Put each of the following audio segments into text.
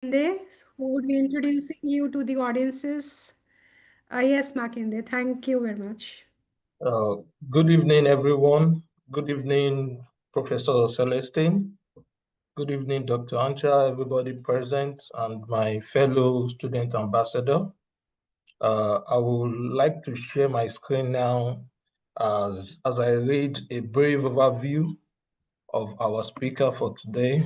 Makinde, who would be introducing you to the audiences. Yes, Makinde, thank you very much. Uh, Good evening, everyone. Good evening, Professor Celestine. Good evening, Dr. Ancha, everybody present, and my fellow student ambassador. I would like to share my screen now as I read a brief overview of our speaker for today.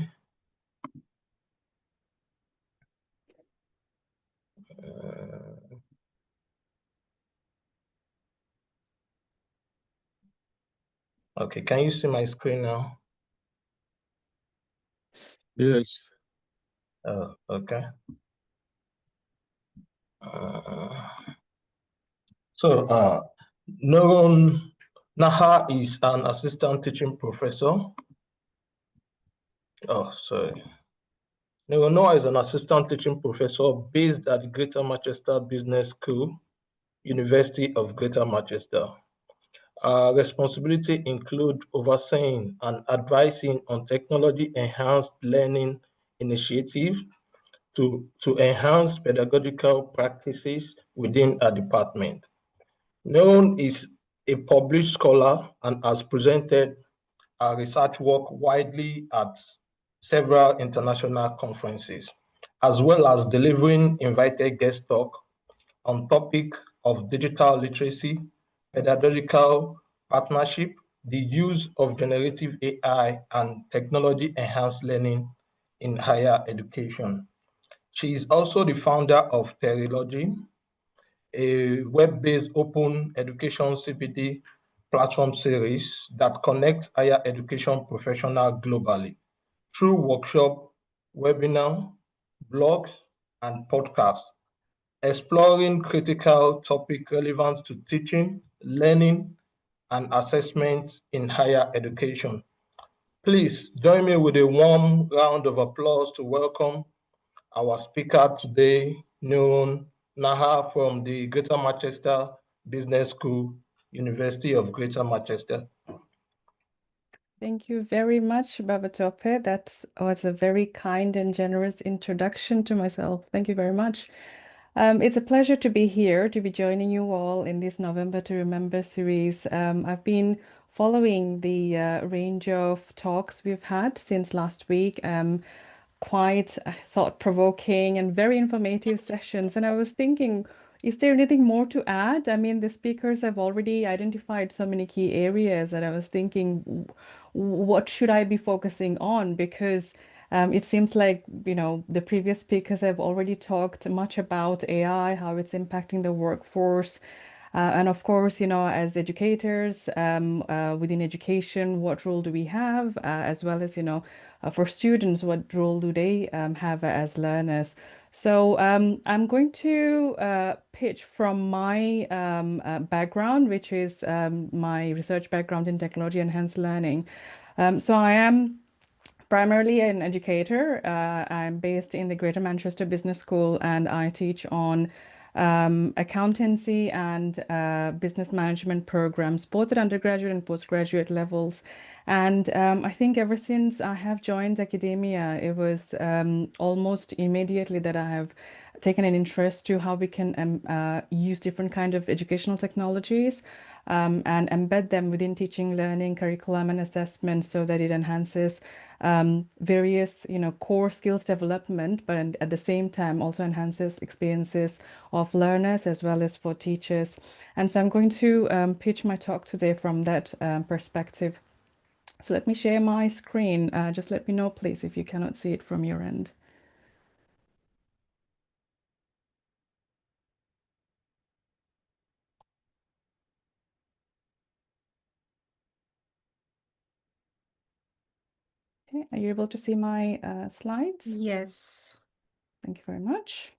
Okay, can you see my screen now? Yes. Okay. Nurun Nahar is an assistant teaching professor. Oh, sorry. Nurun Nahar is an assistant teaching professor based at the Greater Manchester Business School, University of Greater Manchester. Responsibility include overseeing and advising on technology-enhanced learning initiatives to enhance pedagogical practices within a department. Nurun is a published scholar and has presented her research work widely at several international conferences, as well as delivering invited guest talk on topic of digital literacy, pedagogical partnership, the use of generative AI, and technology-enhanced learning in higher education. She is also the founder of Terilogy, a web-based open education CPD platform series that connects higher education professionals globally through workshop, webinar, blogs, and podcasts, exploring critical topics relevant to teaching, learning, and assessment in higher education. Please join me with a warm round of applause to welcome our speaker today, Nurun Nahar from the Greater Manchester Business School, University of Greater Manchester. Thank you very much, Babatope. That was a very kind and generous introduction to myself. Thank you very much. It's a pleasure to be here, to be joining you all in this November to Remember series. I've been following the range of talks we've had since last week. Quite thought-provoking and very informative sessions. And I was thinking, is there anything more to add? I mean, the speakers have already identified so many key areas, and I was thinking, what should I be focusing on? Because it seems like, the previous speakers have already talked much about AI, how it's impacting the workforce. And of course, as educators within education, what role do we have, as well as, for students, what role do they have as learners? So I'm going to pitch from my background, which is my research background in technology enhanced learning. So I am primarily an educator. I'm based in the Greater Manchester Business School, and I teach on accountancy and business management programs, both at undergraduate and postgraduate levels. And I think ever since I have joined academia, it was almost immediately that I have taken an interest to how we can use different kind of educational technologies and embed them within teaching, learning, curriculum, and assessment so that it enhances various, core skills development, but at the same time also enhances experiences of learners as well as for teachers. And so I'm going to pitch my talk today from that perspective. So let me share my screen. Just let me know, please, if you cannot see it from your end. Okay, are you able to see my slides? Yes. Thank you very much.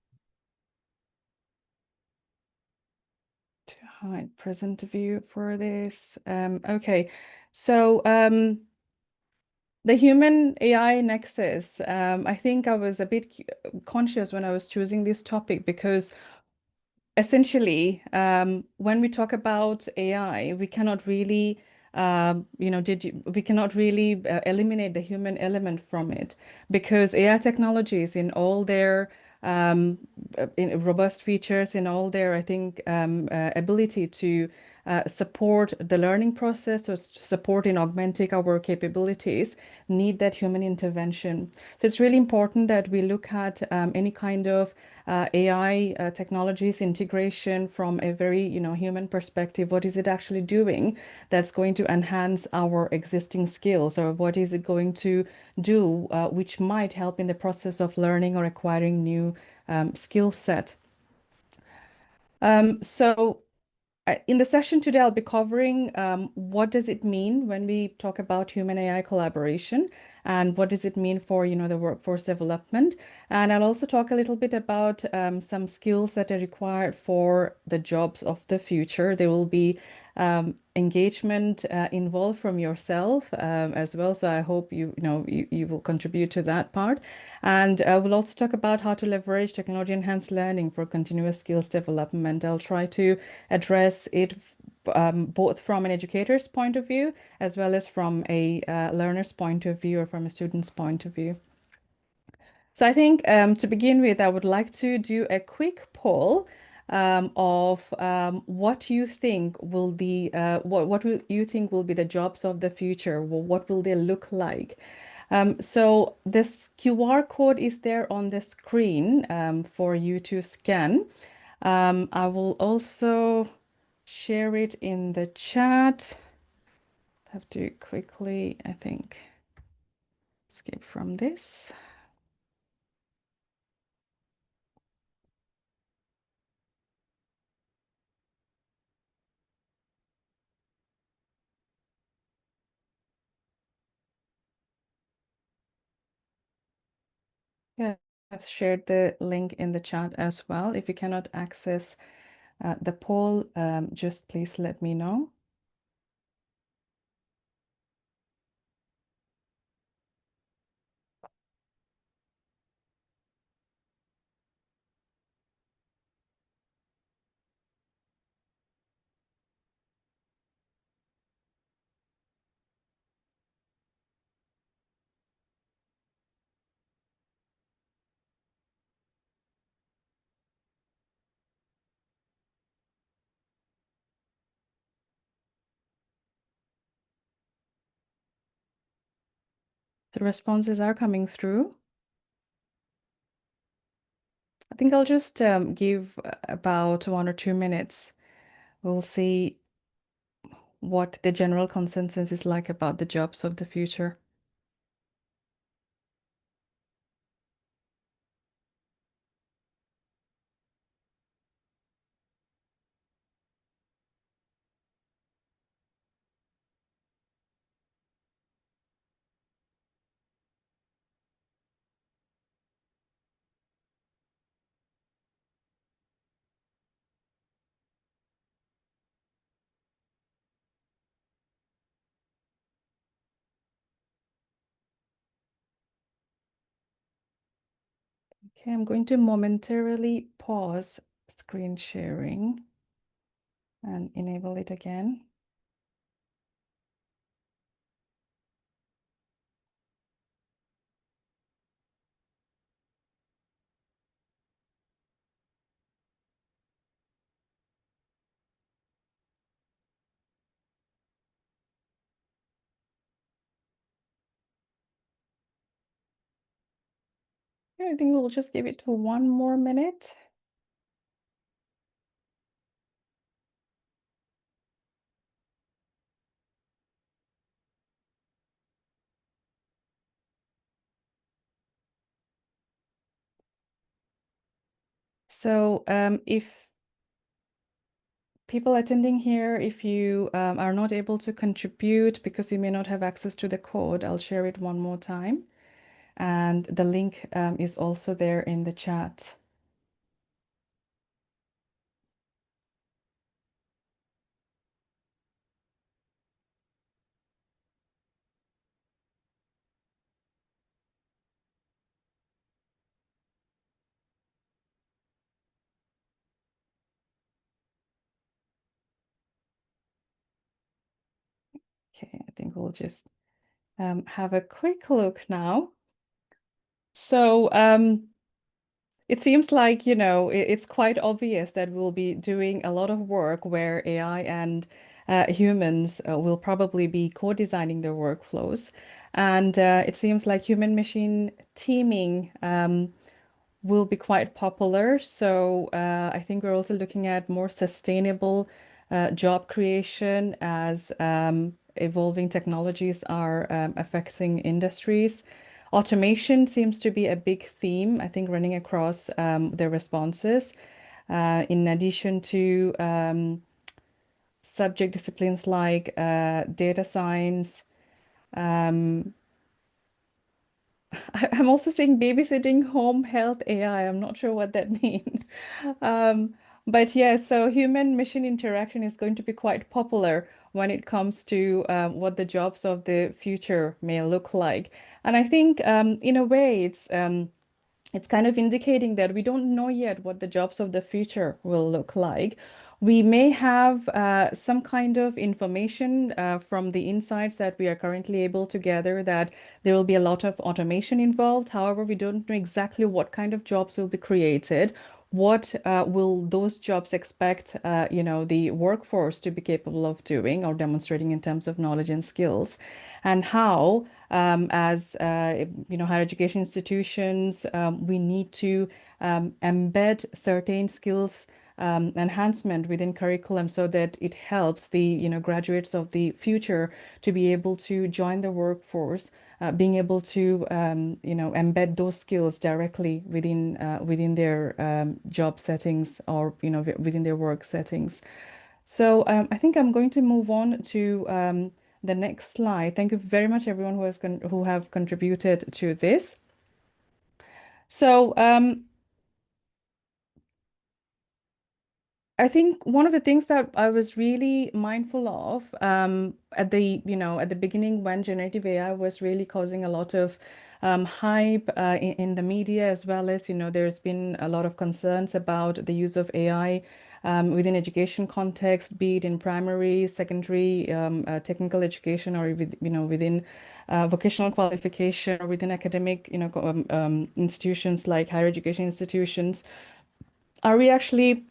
To hide present view for this. Okay, so the human AI nexus. I think I was a bit conscious when I was choosing this topic because essentially, when we talk about AI, we cannot really we cannot really eliminate the human element from it, because AI technologies in all their in robust features, in all their, I think, ability to support the learning process or support in augmenting our capabilities, need that human intervention. So it's really important that we look at any kind of AI technologies integration from a very, human perspective. What is it actually doing that's going to enhance our existing skills, or what is it going to do which might help in the process of learning or acquiring new skill set. So in the session today, I'll be covering what does it mean when we talk about human AI collaboration, and what does it mean for, the workforce development. And I'll also talk a little bit about some skills that are required for the jobs of the future. There will be engagement involved from yourself as well. So I hope you will contribute to that part. And we'll also talk about how to leverage technology enhanced learning for continuous skills development. I'll try to address it both from an educator's point of view as well as from a learner's point of view or from a student's point of view. So I think to begin with, I would like to do a quick poll of what you think will the what will you think will be the jobs of the future? What will they look like? So this QR code is there on the screen for you to scan. I will also share it in the chat. Have to quickly, I think, escape from this. Yeah, I've shared the link in the chat as well. If you cannot access the poll, just please let me know. The responses are coming through. I think I'll just give about 1 or 2 minutes. We'll see what the general consensus is like about the jobs of the future. Okay, I'm going to momentarily pause screen sharing and enable it again. I think we'll just give it 1 more minute. So if people attending here, if you are not able to contribute because you may not have access to the code, I'll share it one more time. And the link is also there in the chat. will just have a quick look now. So it seems like, it's quite obvious that we'll be doing a lot of work where AI and humans will probably be co-designing their workflows. And it seems like human-machine teaming will be quite popular. So I think we're also looking at more sustainable job creation as evolving technologies are affecting industries. Automation seems to be a big theme, I think, running across the responses. In addition to subject disciplines like data science, I'm also seeing babysitting home health AI. I'm not sure what that means. But yeah, so human machine interaction is going to be quite popular when it comes to what the jobs of the future may look like. And I think in a way it's kind of indicating that we don't know yet what the jobs of the future will look like. We may have some kind of information from the insights that we are currently able to gather that there will be a lot of automation involved. However, we don't know exactly what kind of jobs will be created. What will those jobs expect, the workforce to be capable of doing or demonstrating in terms of knowledge and skills, and how, as higher education institutions, we need to embed certain skills enhancement within curriculum so that it helps the graduates of the future to be able to join the workforce, being able to embed those skills directly within their job settings or within their work settings. So I think I'm going to move on to the next slide. Thank you very much, everyone who have contributed to this. So I think one of the things that I was really mindful of at the beginning when generative AI was really causing a lot of hype in the media, as well as, there's been a lot of concerns about the use of AI within education context, be it in primary, secondary, technical education, or within vocational qualification, or within academic, institutions like higher education institutions. Are we actually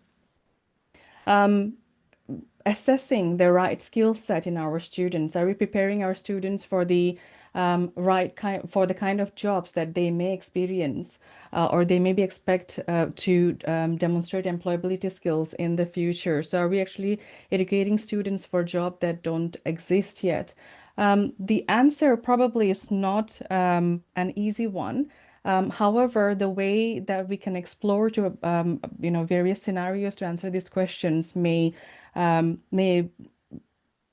assessing the right skill set in our students? Are we preparing our students for the the kind of jobs that they may experience or they maybe expect to demonstrate employability skills in the future? So are we actually educating students for jobs that don't exist yet? The answer probably is not an easy one. However, the way that we can explore to various scenarios to answer these questions may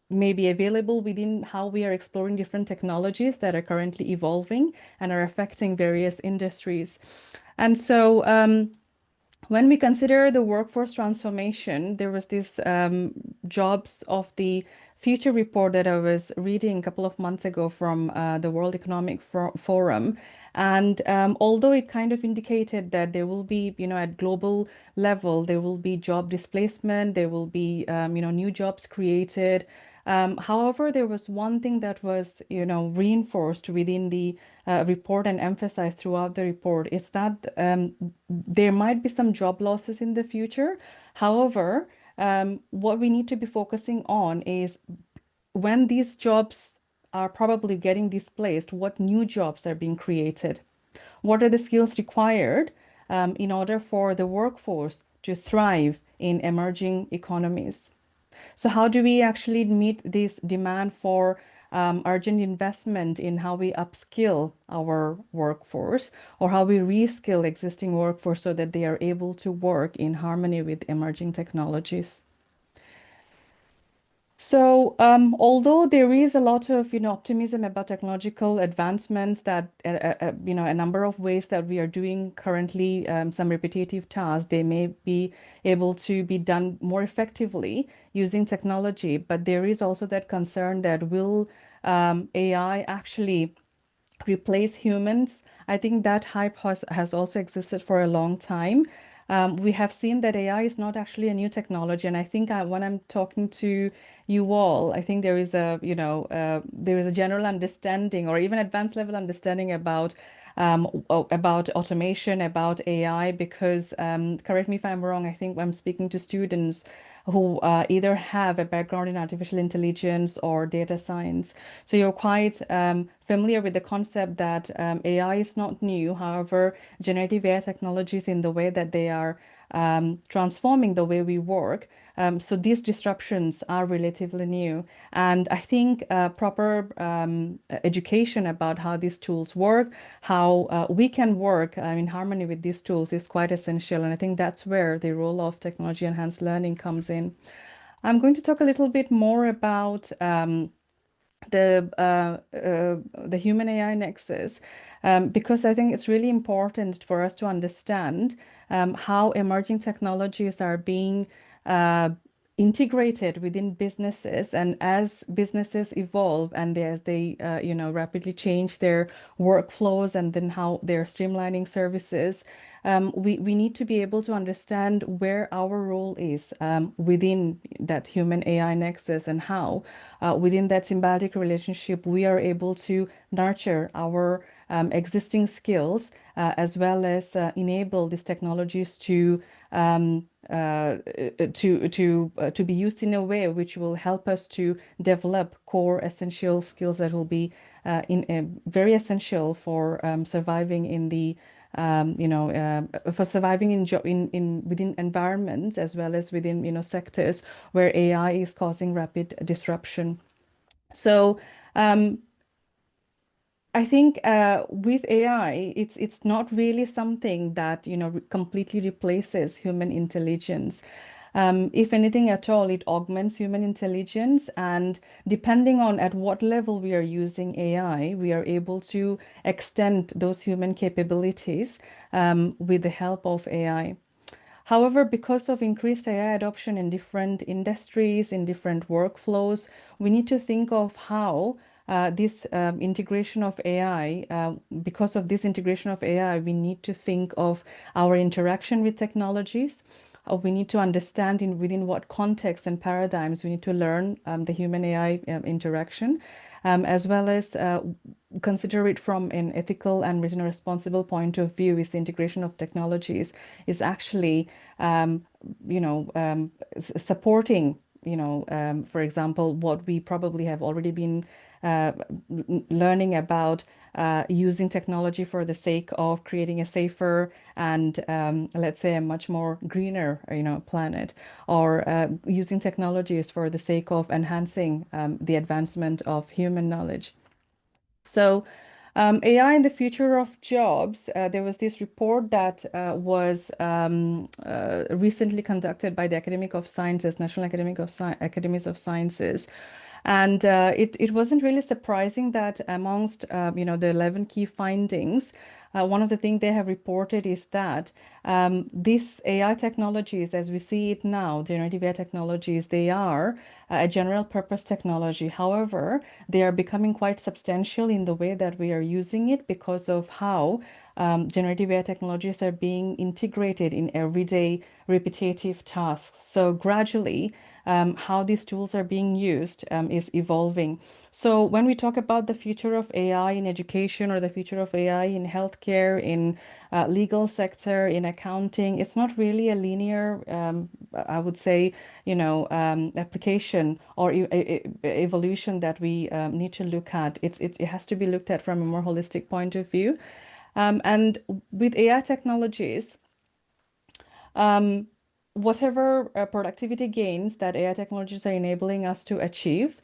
be available within how we are exploring different technologies that are currently evolving and are affecting various industries. And so when we consider the workforce transformation, there was this jobs of the future report that I was reading a couple of months ago from the World Economic Forum. And although it kind of indicated that there will be, at global level, there will be job displacement, there will be, new jobs created. However, there was one thing that was, reinforced within the report and emphasized throughout the report. It's that there might be some job losses in the future. However, what we need to be focusing on is when these jobs are probably getting displaced, what new jobs are being created? What are the skills required in order for the workforce to thrive in emerging economies? So how do we actually meet this demand for urgent investment in how we upskill our workforce or how we reskill existing workforce so that they are able to work in harmony with emerging technologies? So, although there is a lot of, optimism about technological advancements that, a number of ways that we are doing currently, some repetitive tasks, they may be able to be done more effectively using technology. But there is also that concern that will AI actually replace humans? I think that hype has also existed for a long time. we have seen that AI is not actually a new technology. And I think when I'm talking to you all, I think there is a, there is a general understanding or even advanced level understanding about automation, about AI, because correct me if I'm wrong, I think I'm speaking to students who either have a background in artificial intelligence or data science. So you're quite familiar with the concept that AI is not new. However, generative AI technologies in the way that they are transforming the way we work. So these disruptions are relatively new. And I think proper education about how these tools work, how we can work in harmony with these tools is quite essential. And I think that's where the role of technology enhanced learning comes in. I'm going to talk a little bit more about the human AI nexus, because I think it's really important for us to understand how emerging technologies are being integrated within businesses, and as businesses evolve and as they rapidly change their workflows and then how they're streamlining services, we need to be able to understand where our role is within that human AI nexus, and how within that symbiotic relationship we are able to nurture our existing skills as well as enable these technologies to be used in a way which will help us to develop core essential skills that will be very essential for surviving in the for surviving in within environments as well as within sectors where AI is causing rapid disruption. So I think with AI, it's not really something that completely replaces human intelligence. If anything at all, it augments human intelligence, and depending on at what level we are using AI, we are able to extend those human capabilities with the help of AI. However, because of increased AI adoption in different industries, in different workflows, we need to think of how this integration of AI, because of this integration of AI, we need to think of our interaction with technologies. We need to understand within what context and paradigms we need to learn the human AI interaction, as well as consider it from an ethical and responsible point of view. Is the integration of technologies is actually supporting for example, what we probably have already been learning about using technology for the sake of creating a safer and let's say a much more greener planet, or using technologies for the sake of enhancing the advancement of human knowledge. So AI in the future of jobs, there was this report that was recently conducted by the Academic of Sciences, National Academies of Sciences. And it wasn't really surprising that amongst the 11 key findings, one of the things they have reported is that these AI technologies, as we see it now, generative AI technologies, they are a general purpose technology. However, they are becoming quite substantial in the way that we are using it because of how generative AI technologies are being integrated in everyday repetitive tasks. So gradually, how these tools are being used is evolving. So when we talk about the future of AI in education, or the future of AI in healthcare, in legal sector, in accounting, it's not really a linear, I would say, application or evolution that we need to look at. It has to be looked at from a more holistic point of view. And with AI technologies, whatever productivity gains that AI technologies are enabling us to achieve,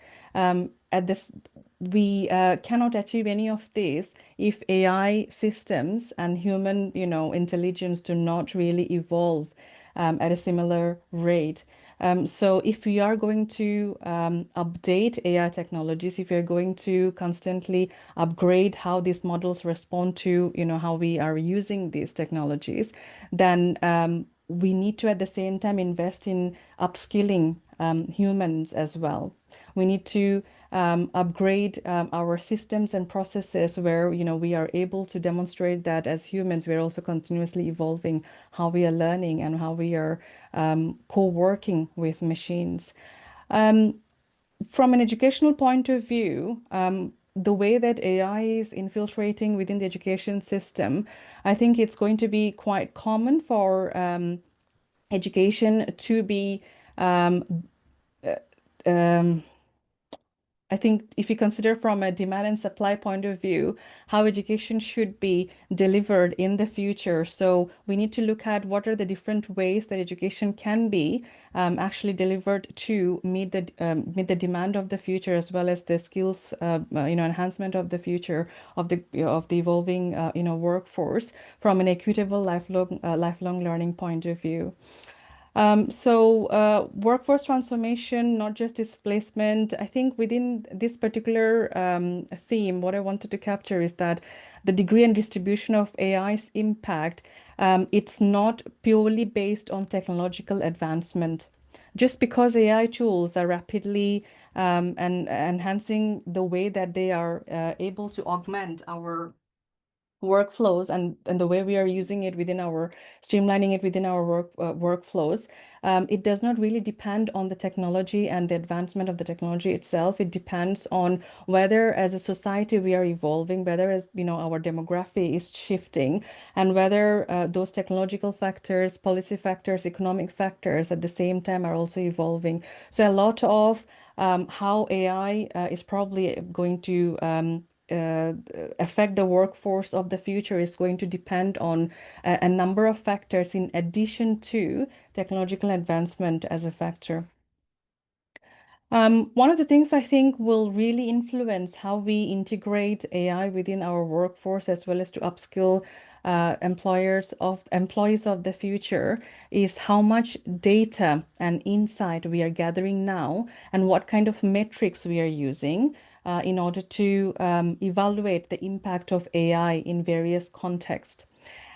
we cannot achieve any of this if AI systems and human, intelligence do not really evolve at a similar rate. So if we are going to update AI technologies, if you're going to constantly upgrade how these models respond to, how we are using these technologies, then we need to at the same time invest in upskilling humans as well. We need to upgrade our systems and processes where, you know, we are able to demonstrate that as humans, we're also continuously evolving how we are learning and how we are co-working with machines. From an educational point of view, the way that AI is infiltrating within the education system, I think it's going to be quite common for education to be um, um, I think if you consider from a demand and supply point of view, how education should be delivered in the future. So we need to look at what are the different ways that education can be actually delivered to meet the demand of the future, as well as the skills, enhancement of the future of the evolving workforce from an equitable lifelong learning point of view. Workforce transformation, not just displacement. I think within this particular theme, what I wanted to capture is that the degree and distribution of AI's impact, it's not purely based on technological advancement. Just because AI tools are rapidly and enhancing the way that they are able to augment our workflows and the way we are using it within our streamlining it within our workflows, it does not really depend on the technology and the advancement of the technology itself. It depends on whether as a society we are evolving, whether our demography is shifting, and whether those technological factors, policy factors, economic factors at the same time are also evolving. So a lot of how AI is probably going to affect the workforce of the future is going to depend on a number of factors in addition to technological advancement as a factor. One of the things I think will really influence how we integrate AI within our workforce, as well as to upskill employees of the future, is how much data and insight we are gathering now and what kind of metrics we are using in order to evaluate the impact of AI in various contexts.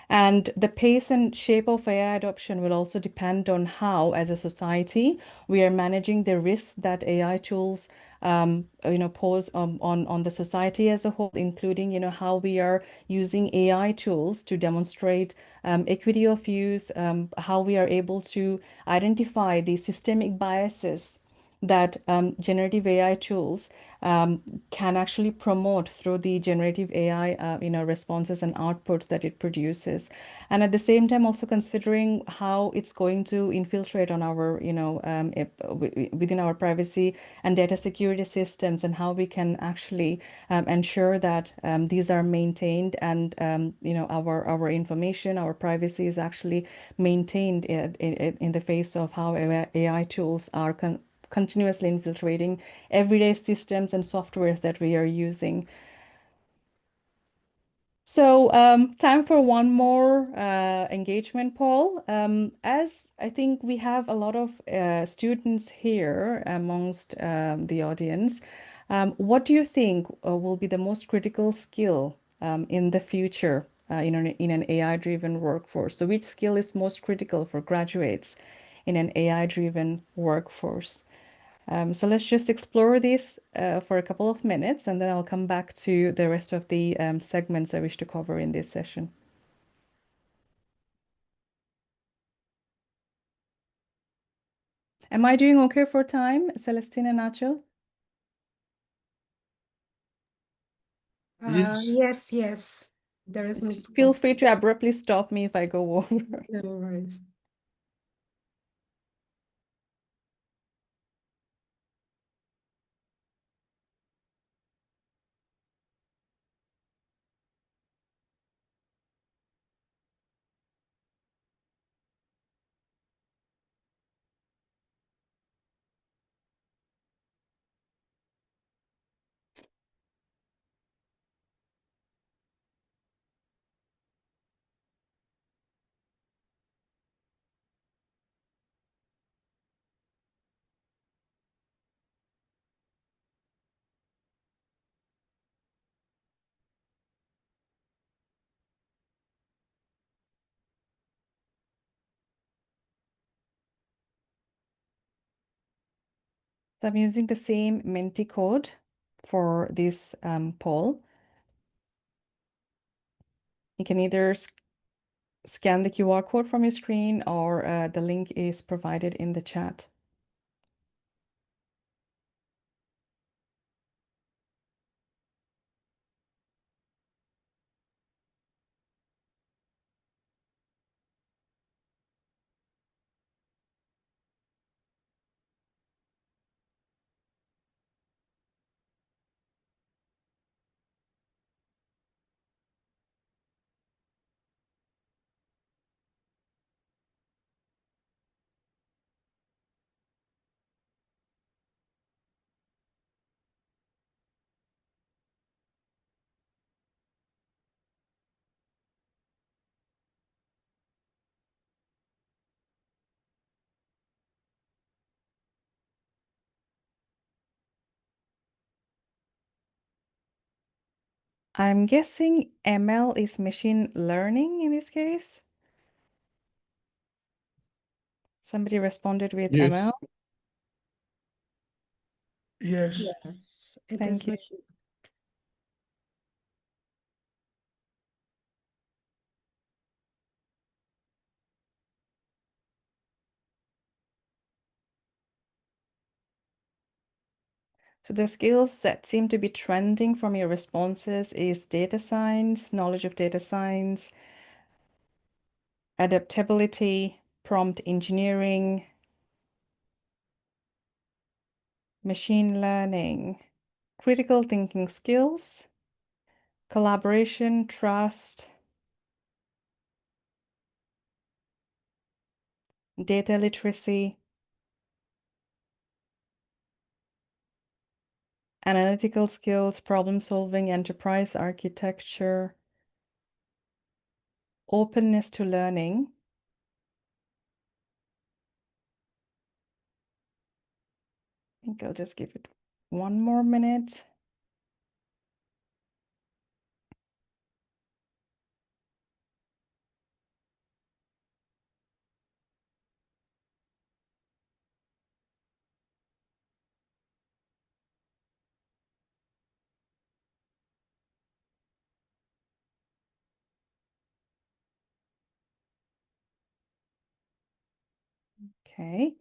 And the pace and shape of AI adoption will also depend on how, as a society, we are managing the risks that AI tools, pose on the society as a whole, including, how we are using AI tools to demonstrate equity of use, how we are able to identify the systemic biases that generative AI tools can actually promote through the generative AI, responses and outputs that it produces. And at the same time, also considering how it's going to infiltrate on our, within our privacy and data security systems, and how we can actually ensure that these are maintained and, our information, our privacy is actually maintained in the face of how AI tools are continuously infiltrating everyday systems and softwares that we are using. So time for one more engagement poll. As I think we have a lot of students here amongst the audience, what do you think will be the most critical skill in the future in an AI-driven workforce? So which skill is most critical for graduates in an AI-driven workforce? So let's just explore this for a couple of minutes, and then I'll come back to the rest of the segments I wish to cover in this session. Am I doing okay for time, Celestine and Achal? Yes, yes. There is no Just feel free to abruptly stop me if I go over. no worries. So I'm using the same Menti code. for this poll. You can either scan the QR code from your screen, or the link is provided in the chat. I'm guessing ML is machine learning in this case. Somebody responded with ML. Yes. Yes, it Thank is you. machine. So the skills that seem to be trending from your responses is data science, knowledge of data science, adaptability, prompt engineering, machine learning, critical thinking skills, collaboration, trust, data literacy, analytical skills, problem solving, enterprise architecture, openness to learning. I think I'll just give it one more minute. Okay.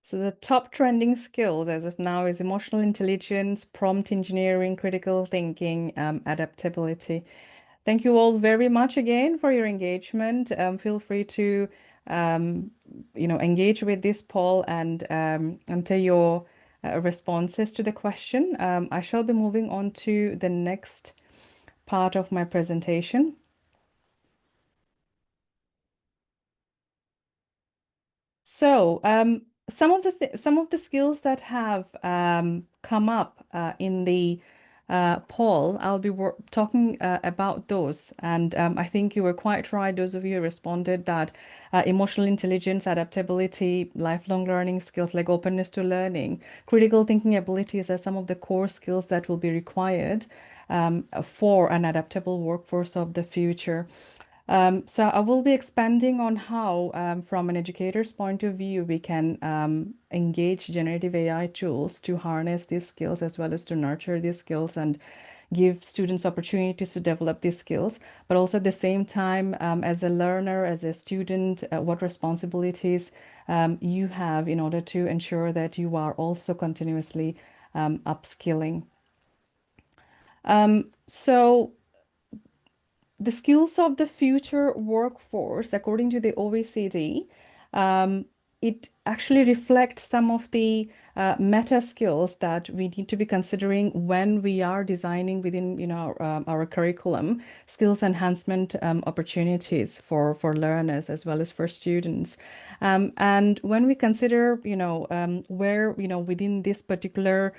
So the top trending skills as of now is emotional intelligence, prompt engineering, critical thinking, adaptability. Thank you all very much again for your engagement. Feel free to engage with this poll and enter your responses to the question. I shall be moving on to the next part of my presentation. So some of the skills that have come up in the poll, I'll be talking about those. And I think you were quite right, those of you who responded, that emotional intelligence, adaptability, lifelong learning skills like openness to learning, critical thinking abilities are some of the core skills that will be required for an adaptable workforce of the future. So I will be expanding on how, from an educator's point of view, we can engage generative AI tools to harness these skills as well as to nurture these skills and give students opportunities to develop these skills. But also at the same time, as a learner, as a student, what responsibilities you have in order to ensure that you are also continuously upskilling. So the skills of the future workforce, according to the OECD, it actually reflects some of the meta skills that we need to be considering when we are designing within, our curriculum, skills enhancement opportunities for learners as well as for students. And when we consider, where, within this particular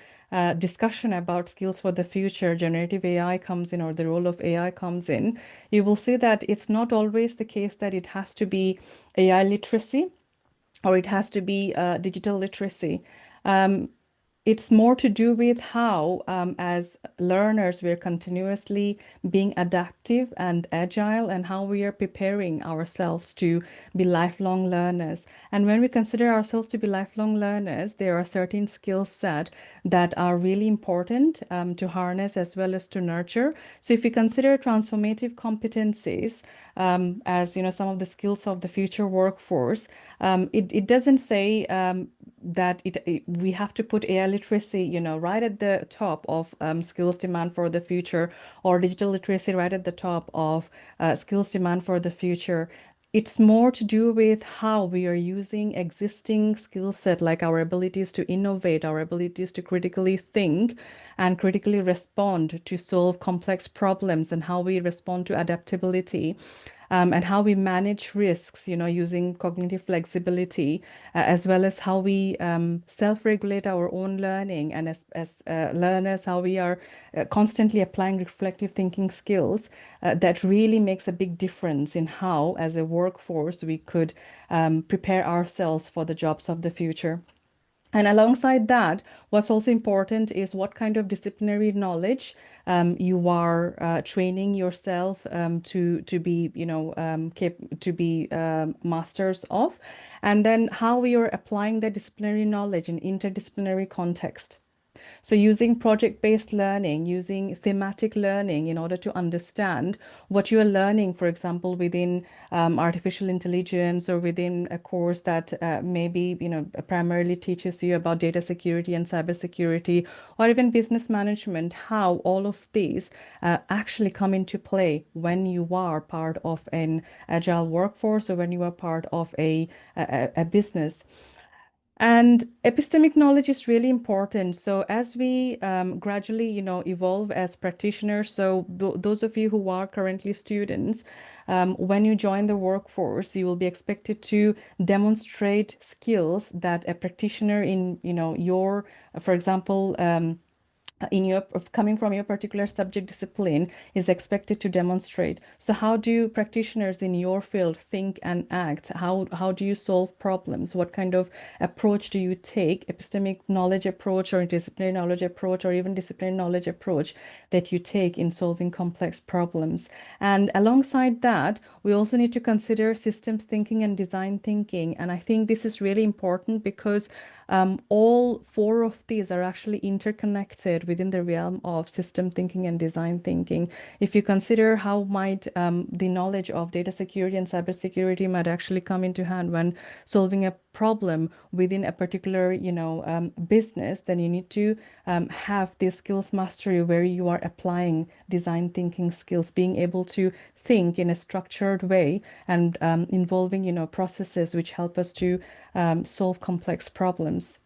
discussion about skills for the future, generative AI comes in, or the role of AI comes in, you will see that it's not always the case that it has to be AI literacy or it has to be digital literacy. it's more to do with how, as learners, we're continuously being adaptive and agile, and how we are preparing ourselves to be lifelong learners. And when we consider ourselves to be lifelong learners, there are certain skill set that are really important to harness as well as to nurture. So if we consider transformative competencies as some of the skills of the future workforce, it doesn't say that we have to put AI literacy, right at the top of skills demand for the future, or digital literacy right at the top of skills demand for the future. It's more to do with how we are using existing skill set, like our abilities to innovate, our abilities to critically think and critically respond to solve complex problems, and how we respond to adaptability. And how we manage risks, using cognitive flexibility, as well as how we self-regulate our own learning, and as learners, how we are constantly applying reflective thinking skills that really makes a big difference in how, as a workforce, we could prepare ourselves for the jobs of the future. And alongside that, what's also important is what kind of disciplinary knowledge you are training yourself to be, to be masters of, and then how we are applying that disciplinary knowledge in interdisciplinary context. So using project-based learning, using thematic learning in order to understand what you are learning, for example, within artificial intelligence, or within a course that maybe, primarily teaches you about data security and cybersecurity, or even business management, how all of these actually come into play when you are part of an agile workforce, or when you are part of a business. And epistemic knowledge is really important. So as we gradually, evolve as practitioners, so those of you who are currently students, when you join the workforce, you will be expected to demonstrate skills that a practitioner in, your, for example, in your coming from your particular subject discipline is expected to demonstrate. So how do practitioners in your field think and act? How do you solve problems? What kind of approach do you take? Epistemic knowledge approach, or interdisciplinary knowledge approach, or even disciplinary knowledge approach that you take in solving complex problems. And alongside that, we also need to consider systems thinking and design thinking. And I think this is really important because all four of these are actually interconnected within the realm of system thinking and design thinking. If you consider how might the knowledge of data security and cybersecurity might actually come into hand when solving a problem within a particular, business, then you need to have this skills mastery where you are applying design thinking skills, being able to think in a structured way, and involving, processes which help us to solve complex problems.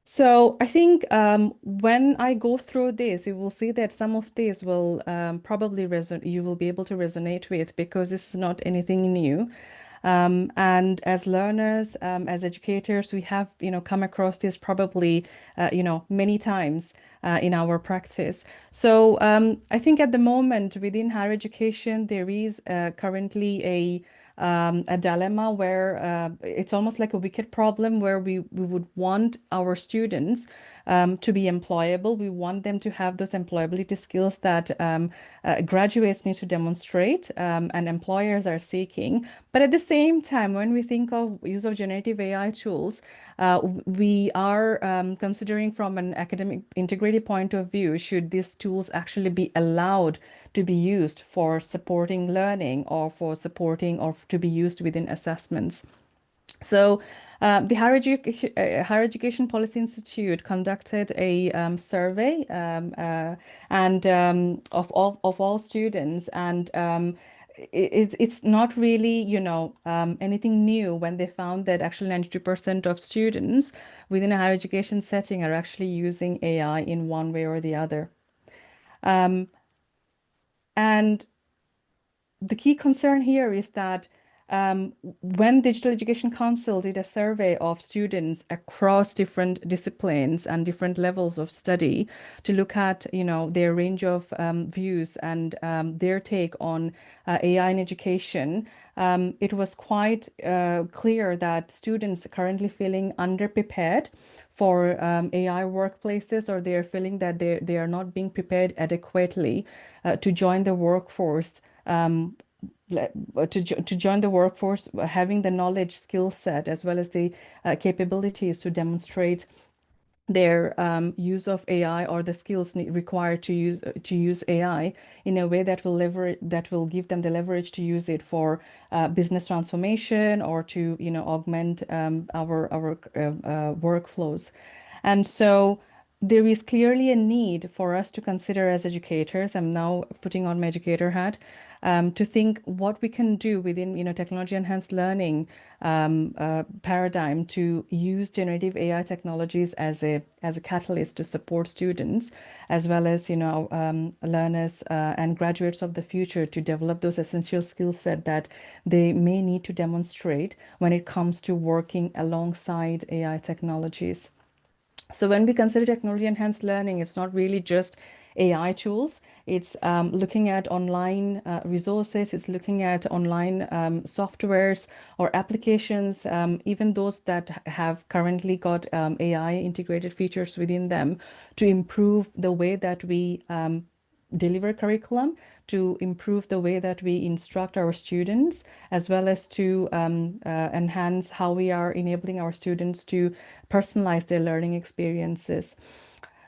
So I think when I go through this, you will see that some of these will probably you will be able to resonate with, because this is not anything new. And as learners, as educators, we have, come across this probably, many times in our practice. So I think at the moment within higher education, there is currently a dilemma where it's almost like a wicked problem, where we would want our students to be employable. We want them to have those employability skills that graduates need to demonstrate and employers are seeking. But at the same time, when we think of use of generative AI tools, we are considering from an academic integrity point of view, should these tools actually be allowed to be used for supporting learning, or for supporting, or to be used within assessments. So the Higher Education Policy Institute conducted a survey and of all students, and it's not really, anything new when they found that actually 92% of students within a higher education setting are actually using AI in one way or the other. And the key concern here is that when Digital Education Council did a survey of students across different disciplines and different levels of study to look at, their range of views and their take on AI in education, it was quite clear that students are currently feeling underprepared for AI workplaces, or they're feeling that they are not being prepared adequately to join the workforce. To join the workforce, having the knowledge, skill set, as well as the capabilities to demonstrate their use of AI, or the skills required to use AI in a way that will give them the leverage to use it for business transformation, or to augment our workflows. And so there is clearly a need for us to consider as educators. I'm now putting on my educator hat, to think what we can do within technology enhanced learning paradigm to use generative AI technologies as a catalyst to support students, as well as learners and graduates of the future, to develop those essential skill set that they may need to demonstrate when it comes to working alongside AI technologies. So when we consider technology enhanced learning, it's not really just AI tools. It's looking at online resources. It's looking at online softwares or applications, even those that have currently got AI integrated features within them, to improve the way that we deliver curriculum, to improve the way that we instruct our students, as well as to enhance how we are enabling our students to personalize their learning experiences.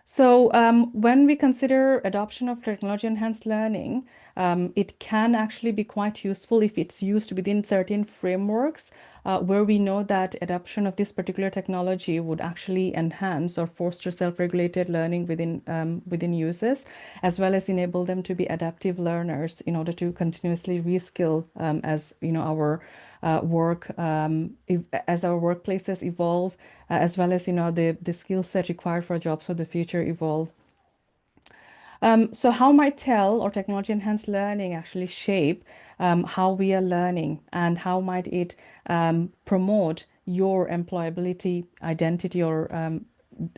So when we consider adoption of technology enhanced learning, it can actually be quite useful if it's used within certain frameworks where we know that adoption of this particular technology would actually enhance or foster self-regulated learning within users, as well as enable them to be adaptive learners in order to continuously reskill as our work as our workplaces evolve, as well as the skill set required for jobs of the future evolve. So how might TEL, or technology enhanced learning, actually shape how we are learning, and how might it promote your employability identity, or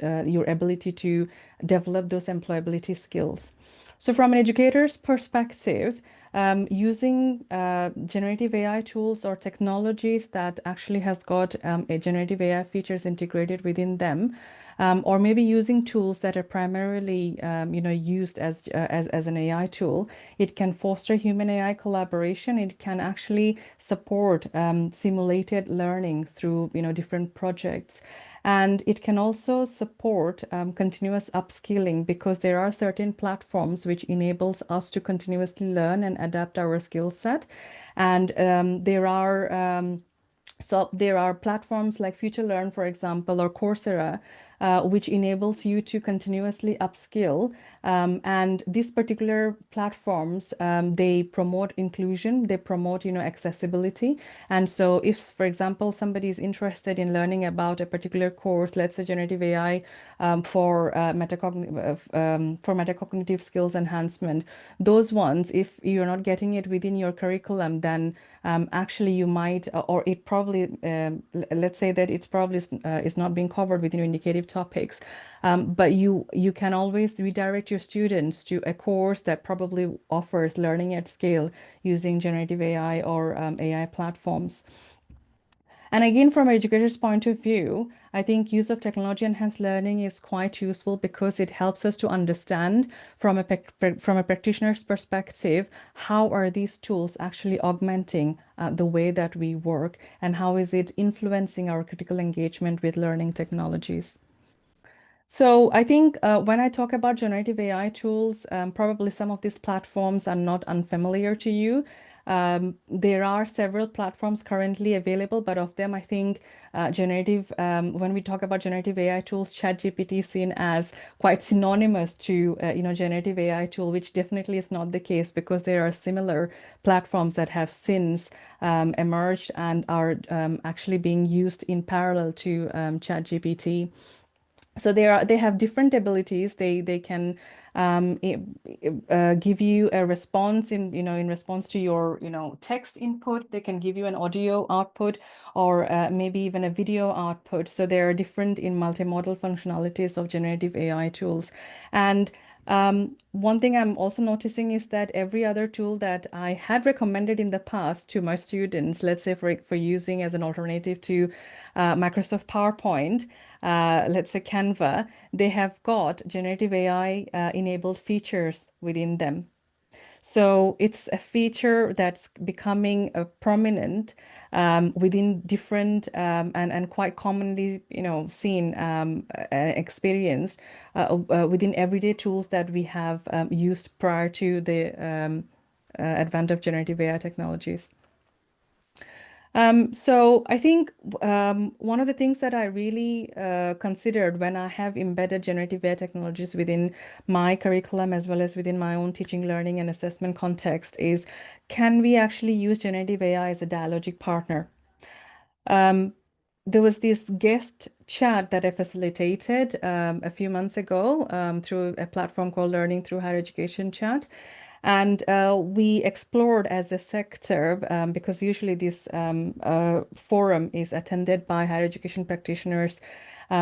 your ability to develop those employability skills? So from an educator's perspective, using generative AI tools or technologies that actually has got a generative AI features integrated within them, or maybe using tools that are primarily used as an AI tool, it can foster human AI collaboration. It can actually support simulated learning through different projects. And it can also support continuous upskilling, because there are certain platforms which enables us to continuously learn and adapt our skill set. And so there are platforms like FutureLearn, for example, or Coursera, which enables you to continuously upskill. And these particular platforms, they promote inclusion, they promote, accessibility. And so if, for example, somebody is interested in learning about a particular course, let's say generative AI for metacognitive skills enhancement, those ones, if you're not getting it within your curriculum, then actually you might, or it probably, let's say that it's probably is not being covered within your indicative topics, but you can always redirect your students to a course that probably offers learning at scale using generative AI or AI platforms. And again, from an educator's point of view, I think use of technology enhanced learning is quite useful, because it helps us to understand from a practitioner's perspective, how are these tools actually augmenting the way that we work, and how is it influencing our critical engagement with learning technologies. So I think when I talk about generative AI tools, probably some of these platforms are not unfamiliar to you. There are several platforms currently available, but of them, I think when we talk about generative AI tools, ChatGPT is seen as quite synonymous to generative AI tool, which definitely is not the case, because there are similar platforms that have since emerged and are actually being used in parallel to ChatGPT. So they have different abilities. They can give you a response in response to your text input. They can give you an audio output, or maybe even a video output. So they are different in multimodal functionalities of generative AI tools. And one thing I'm also noticing is that every other tool that I had recommended in the past to my students, let's say for using as an alternative to Microsoft PowerPoint, let's say Canva, they have got generative AI enabled features within them. So it's a feature that's becoming prominent within different and quite commonly, seen, experienced within everyday tools that we have used prior to the advent of generative AI technologies. So I think one of the things that I really considered when I have embedded generative AI technologies within my curriculum as well as within my own teaching, learning, and assessment context is, can we actually use generative AI as a dialogic partner? There was this guest chat that I facilitated a few months ago through a platform called Learning Through Higher Education Chat. And we explored as a sector, because usually this forum is attended by higher education practitioners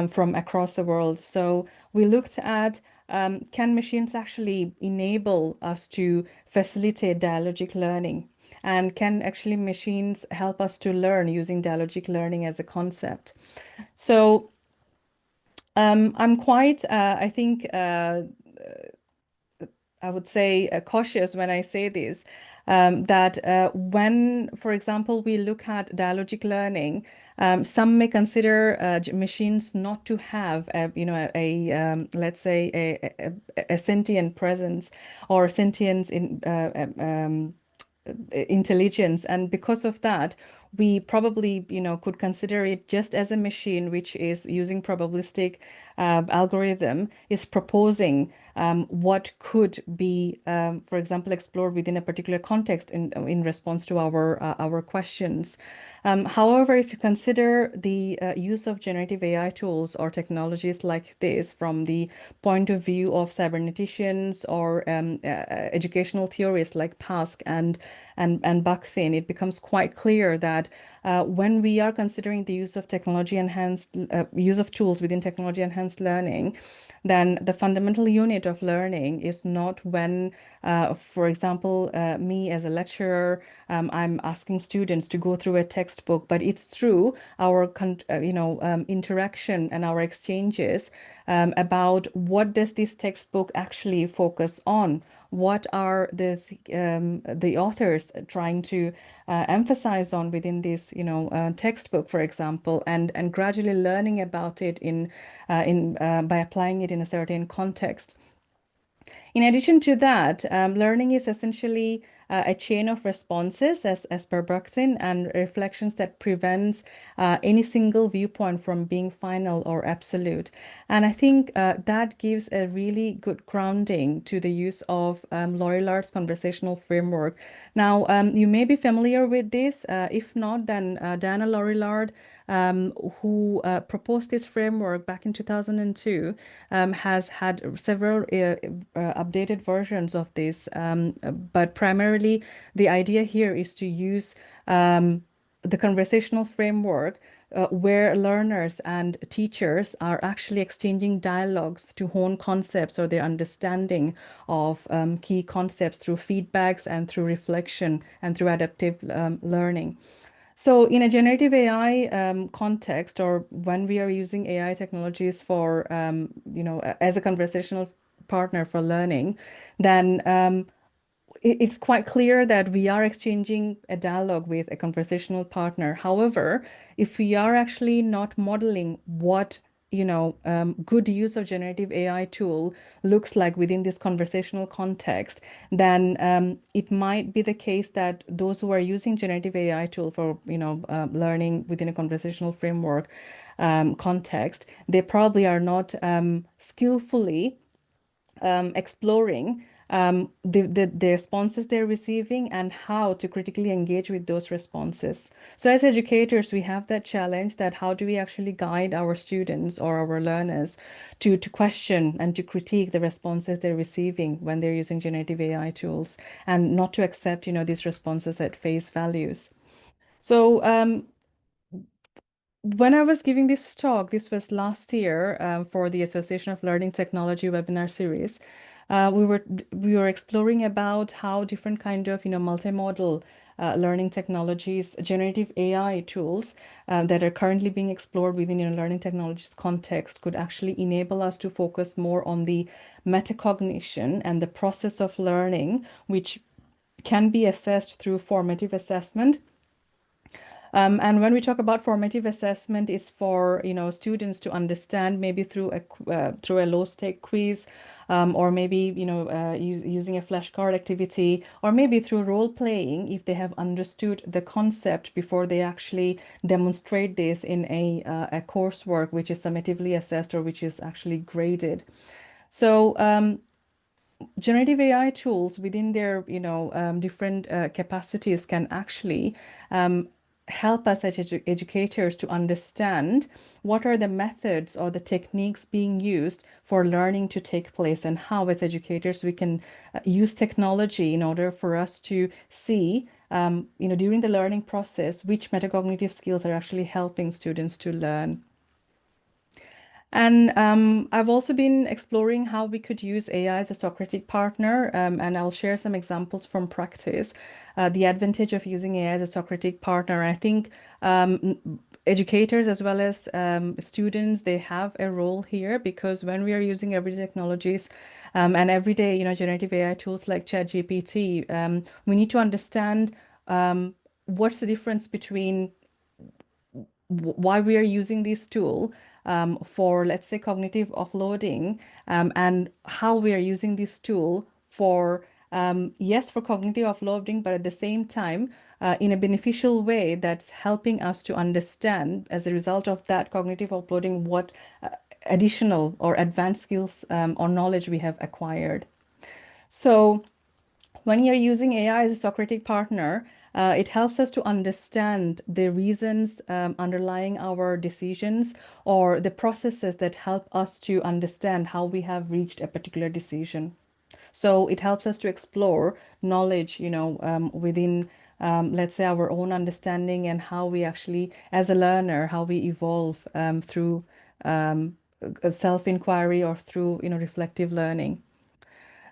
from across the world. So we looked at, can machines actually enable us to facilitate dialogic learning? And can actually machines help us to learn using dialogic learning as a concept? So I'm quite, I think, I would say cautious when I say this, that when, for example, we look at dialogic learning, some may consider machines not to have, let's say, a sentient presence or sentience in intelligence, and because of that we probably could consider it just as a machine which is using probabilistic algorithm, is proposing what could be, for example, explored within a particular context in response to our questions. However, if you consider the use of generative AI tools or technologies like this from the point of view of cyberneticians or educational theorists like Pask and Bakhtin, it becomes quite clear that when we are considering the use of use of tools within technology enhanced learning, then the fundamental unit of learning is not when, for example, me as a lecturer, I'm asking students to go through a textbook, but it's through our interaction and our exchanges about what does this textbook actually focus on. What are the authors trying to emphasize on within this, textbook, for example, and gradually learning about it by applying it in a certain context. In addition to that, learning is essentially a chain of responses, as per Bakhtin, and reflections that prevents any single viewpoint from being final or absolute. And I think that gives a really good grounding to the use of Lorilard's conversational framework. Now, you may be familiar with this. If not, then Diana Lorillard, who proposed this framework back in 2002, has had several updated versions of this, but primarily the idea here is to use the conversational framework where learners and teachers are actually exchanging dialogues to hone concepts or their understanding of key concepts through feedbacks and through reflection and through adaptive learning. So in a generative AI context, or when we are using AI technologies for, as a conversational partner for learning, then it's quite clear that we are exchanging a dialogue with a conversational partner. However, if we are actually not modeling what good use of generative AI tool looks like within this conversational context, then it might be the case that those who are using generative AI tool for learning within a conversational framework context, they probably are not skillfully exploring the responses they're receiving and how to critically engage with those responses. So as educators, we have that challenge that how do we actually guide our students or our learners to question and to critique the responses they're receiving when they're using generative AI tools, and not to accept, these responses at face values. So when I was giving this talk, this was last year for the Association of Learning Technology webinar series. We were exploring about how different kind of multimodal learning technologies, generative AI tools that are currently being explored within learning technologies context could actually enable us to focus more on the metacognition and the process of learning, which can be assessed through formative assessment. And when we talk about formative assessment, is for students to understand maybe through a low-stake quiz, or maybe using a flashcard activity, or maybe through role playing if they have understood the concept before they actually demonstrate this in a coursework which is summatively assessed or which is actually graded. So generative AI tools within their different capacities can actually help us as educators to understand what are the methods or the techniques being used for learning to take place, and how as educators we can use technology in order for us to see during the learning process which metacognitive skills are actually helping students to learn. And I've also been exploring how we could use AI as a Socratic partner, and I'll share some examples from practice. The advantage of using AI as a Socratic partner, I think educators as well as students, they have a role here, because when we are using everyday technologies and everyday, generative AI tools like ChatGPT, we need to understand what's the difference between why we are using this tool for, let's say, cognitive offloading, and how we are using this tool for, yes, for cognitive offloading, but at the same time, in a beneficial way that's helping us to understand, as a result of that cognitive offloading, what additional or advanced skills or knowledge we have acquired. So when you're using AI as a Socratic partner, it helps us to understand the reasons underlying our decisions, or the processes that help us to understand how we have reached a particular decision. So it helps us to explore knowledge, within, let's say, our own understanding, and how we actually, as a learner, how we evolve through self-inquiry or through, reflective learning.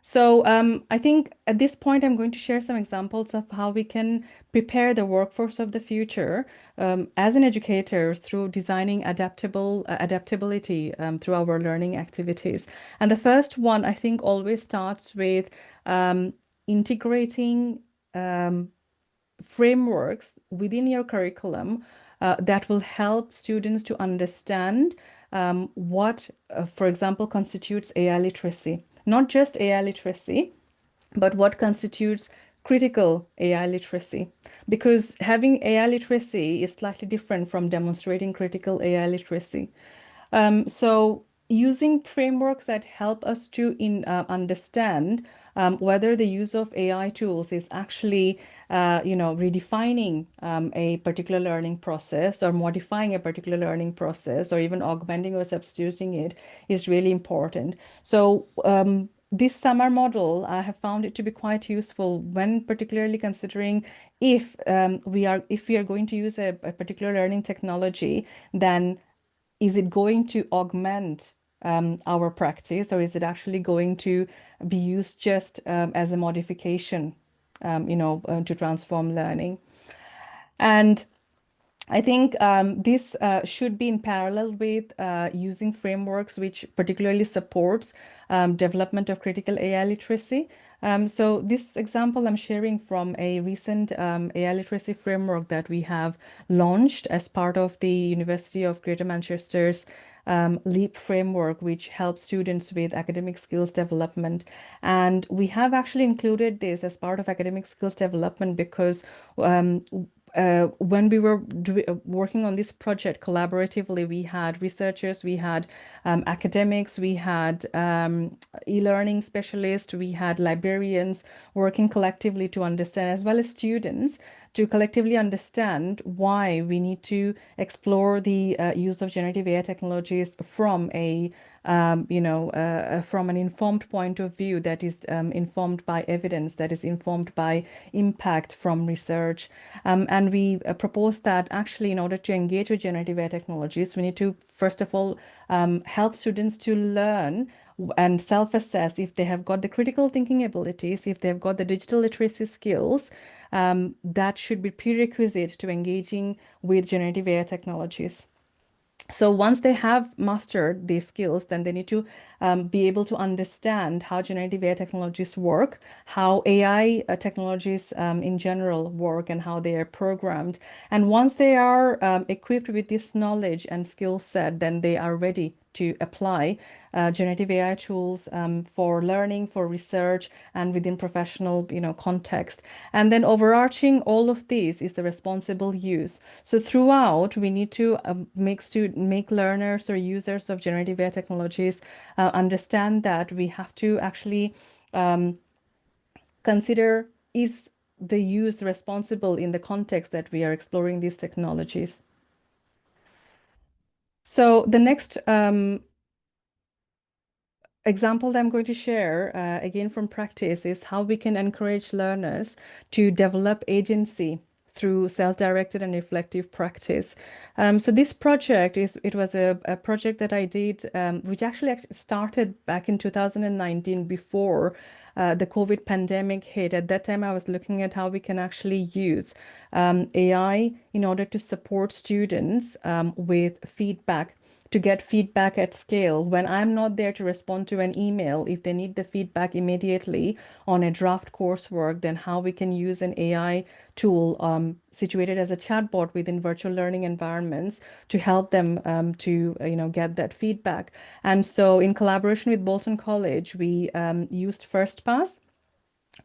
So I think at this point, I'm going to share some examples of how we can prepare the workforce of the future as an educator through designing adaptability through our learning activities. And the first one, I think, always starts with integrating frameworks within your curriculum that will help students to understand what, for example, constitutes AI literacy. Not just AI literacy, but what constitutes critical AI literacy. Because having AI literacy is slightly different from demonstrating critical AI literacy. So using frameworks that help us to understand whether the use of AI tools is actually, redefining a particular learning process, or modifying a particular learning process, or even augmenting or substituting it, is really important. So this summer model, I have found it to be quite useful when particularly considering if we are going to use a particular learning technology, then is it going to augment our practice, or is it actually going to be used just as a modification, to transform learning? And I think this should be in parallel with using frameworks which particularly supports development of critical AI literacy. So this example I'm sharing from a recent AI literacy framework that we have launched as part of the University of Greater Manchester's LEAP framework, which helps students with academic skills development. And we have actually included this as part of academic skills development because when we were working on this project collaboratively, we had researchers, we had academics, we had e-learning specialists, we had librarians working collectively to understand, as well as students, to collectively understand why we need to explore the use of generative AI technologies from a from an informed point of view that is informed by evidence, that is informed by impact from research. And we proposed that actually, in order to engage with generative AI technologies, we need to, first of all, help students to learn and self-assess if they have got the critical thinking abilities, if they've got the digital literacy skills. That should be prerequisite to engaging with generative AI technologies. So once they have mastered these skills, then they need to be able to understand how generative AI technologies work, how AI technologies in general work, and how they are programmed. And once they are equipped with this knowledge and skill set, then they are ready to apply generative AI tools for learning, for research, and within professional, context. And then overarching all of these is the responsible use. So throughout, we need to make learners or users of generative AI technologies understand that we have to actually consider, is the use responsible in the context that we are exploring these technologies. So the next example that I'm going to share, again from practice, is how we can encourage learners to develop agency through self-directed and reflective practice. So this project was a project that I did, which actually started back in 2019 before the COVID pandemic hit. At that time, I was looking at how we can actually use AI in order to support students with feedback, to get feedback at scale. When I'm not there to respond to an email, if they need the feedback immediately on a draft coursework, then how we can use an AI tool situated as a chatbot within virtual learning environments to help them to get that feedback. And so in collaboration with Bolton College, we used FirstPass,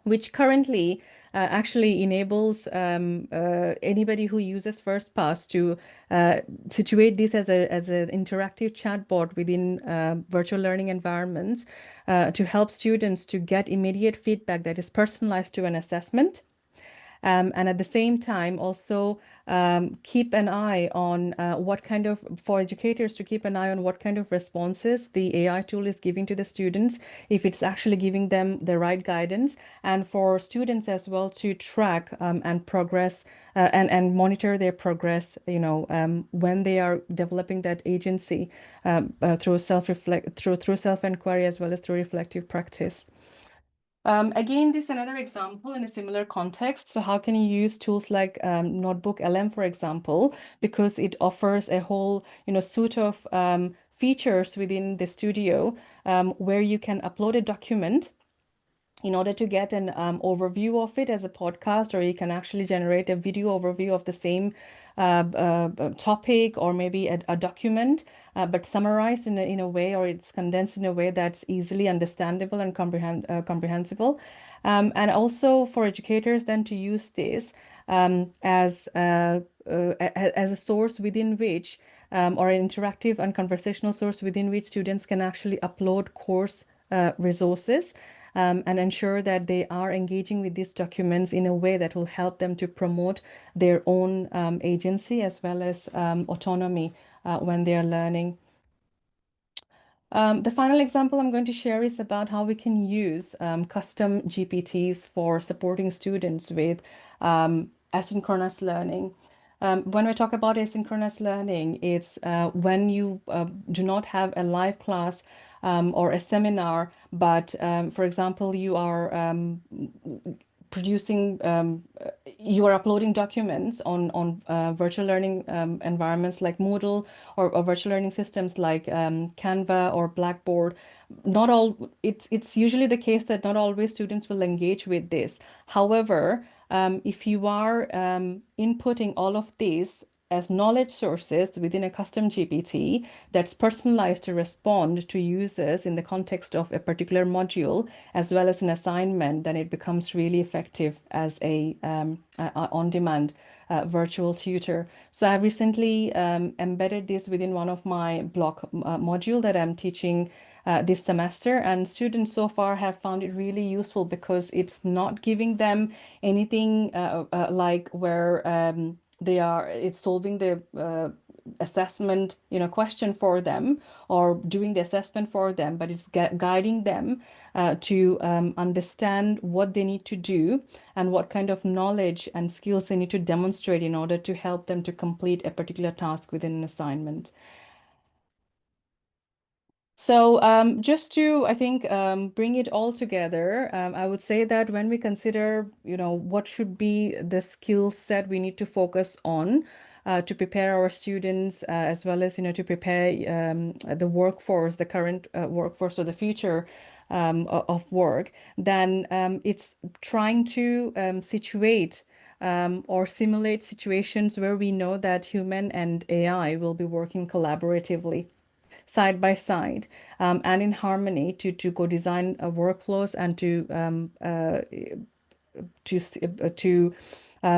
which currently actually enables anybody who uses FirstPass to situate this as an interactive chatbot within virtual learning environments to help students to get immediate feedback that is personalized to an assessment. And at the same time, also keep an eye on for educators to keep an eye on what kind of responses the AI tool is giving to the students, if it's actually giving them the right guidance, and for students as well to track and progress and monitor their progress, when they are developing that agency through self-inquiry as well as through reflective practice. Again, this is another example in a similar context. So how can you use tools like Notebook LM, for example, because it offers a whole suite of features within the studio where you can upload a document in order to get an overview of it as a podcast, or you can actually generate a video overview of the same topic, or maybe a document, but summarized in a way, or it's condensed in a way that's easily understandable and comprehensible. And also for educators then to use this as a source within which, or an interactive and conversational source within which students can actually upload course resources and ensure that they are engaging with these documents in a way that will help them to promote their own agency as well as autonomy when they are learning. The final example I'm going to share is about how we can use custom GPTs for supporting students with asynchronous learning. When we talk about asynchronous learning, it's when you do not have a live class or a seminar, but for example, you are you are uploading documents on virtual learning environments like Moodle, or virtual learning systems like Canva or Blackboard. It's usually the case that not always students will engage with this. However, if you are inputting all of these as knowledge sources within a custom GPT that's personalized to respond to users in the context of a particular module, as well as an assignment, then it becomes really effective as a on-demand virtual tutor. So I've recently embedded this within one of my block module that I'm teaching this semester, and students so far have found it really useful because it's not giving them anything like where it's solving the assessment question for them or doing the assessment for them, but it's guiding them to understand what they need to do and what kind of knowledge and skills they need to demonstrate in order to help them to complete a particular task within an assignment. So just to, I think, bring it all together, I would say that when we consider, what should be the skill set we need to focus on to prepare our students, as well as, to prepare the workforce, the current workforce or the future of work, then it's trying to situate or simulate situations where we know that human and AI will be working collaboratively side by side and in harmony to co-design workflows and to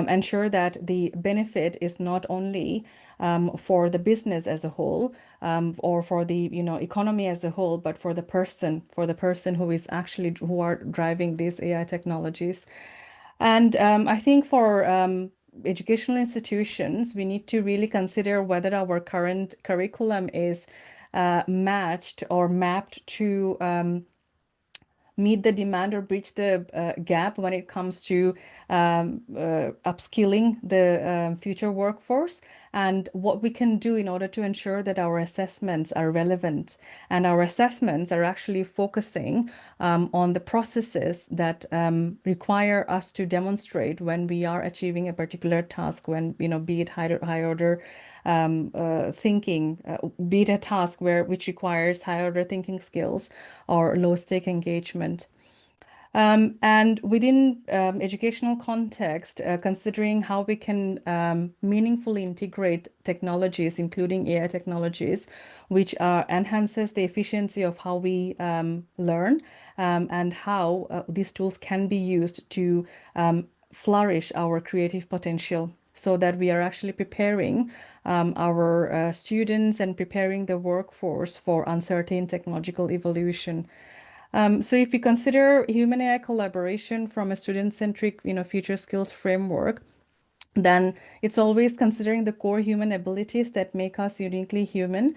ensure that the benefit is not only for the business as a whole or for the economy as a whole, but for the person who are driving these AI technologies. And I think for educational institutions, we need to really consider whether our current curriculum is matched or mapped to meet the demand or bridge the gap when it comes to upskilling the future workforce, and what we can do in order to ensure that our assessments are relevant and our assessments are actually focusing on the processes that require us to demonstrate when we are achieving a particular task, when, be it high order thinking, be it a task which requires high order thinking skills or low stake engagement. And within educational context, considering how we can meaningfully integrate technologies, including AI technologies, which enhances the efficiency of how we learn and how these tools can be used to flourish our creative potential, so that we are actually preparing our students and preparing the workforce for uncertain technological evolution. So if we consider human AI collaboration from a student-centric, future skills framework, then it's always considering the core human abilities that make us uniquely human.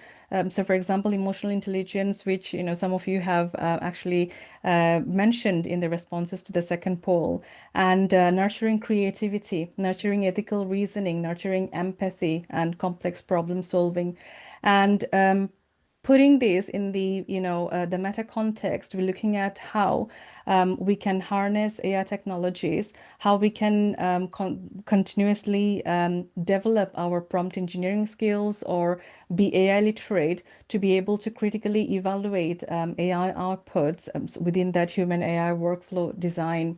So for example, emotional intelligence, which some of you have actually mentioned in the responses to the second poll, and nurturing creativity, nurturing ethical reasoning, nurturing empathy and complex problem solving. And putting this in the the meta context, we're looking at how we can harness AI technologies, how we can continuously develop our prompt engineering skills or be AI literate to be able to critically evaluate AI outputs within that human AI workflow design.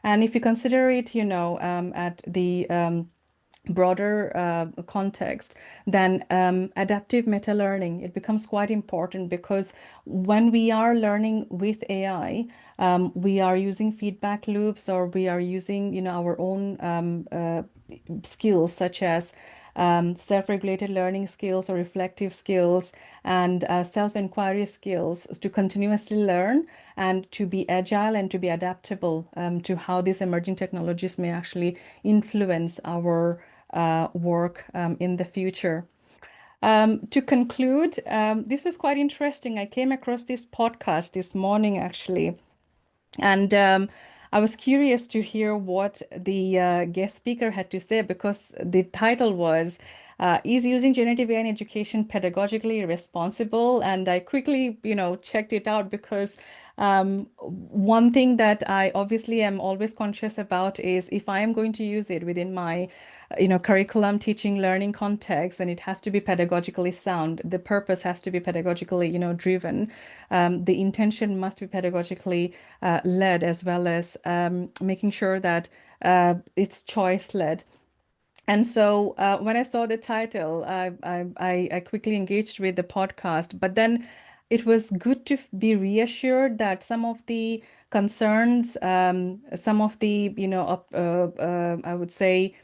And if you consider it, at the broader context, then adaptive meta learning, it becomes quite important, because when we are learning with AI, we are using feedback loops, or we are using our own skills, such as self-regulated learning skills or reflective skills and self-inquiry skills, to continuously learn and to be agile and to be adaptable to how these emerging technologies may actually influence our work in the future. To conclude, this was quite interesting. I came across this podcast this morning, actually, and I was curious to hear what the guest speaker had to say, because the title was is using generative AI in education pedagogically responsible? And I quickly, checked it out, because one thing that I obviously am always conscious about is, if I am going to use it within my curriculum, teaching, learning context, and it has to be pedagogically sound. The purpose has to be pedagogically, driven. The intention must be pedagogically led, as well as making sure that it's choice led. And so when I saw the title, I quickly engaged with the podcast, but then it was good to be reassured that some of the concerns, some of the, I would say,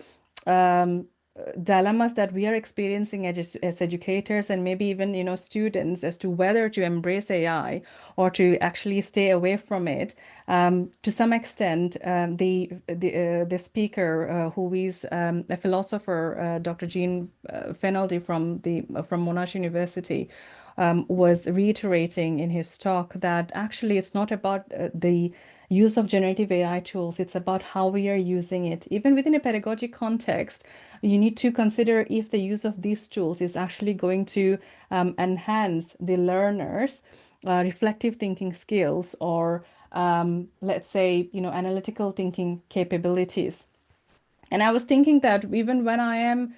dilemmas that we are experiencing as educators and maybe even, you know, students, as to whether to embrace AI or to actually stay away from it. To some extent, the speaker, who is a philosopher, Dr. Jean Feneldy from Monash University, was reiterating in his talk that actually it's not about the use of generative AI tools, it's about how we are using it. Even within a pedagogy context, you need to consider if the use of these tools is actually going to enhance the learners' reflective thinking skills, or let's say, you know, analytical thinking capabilities. And I was thinking that even when I am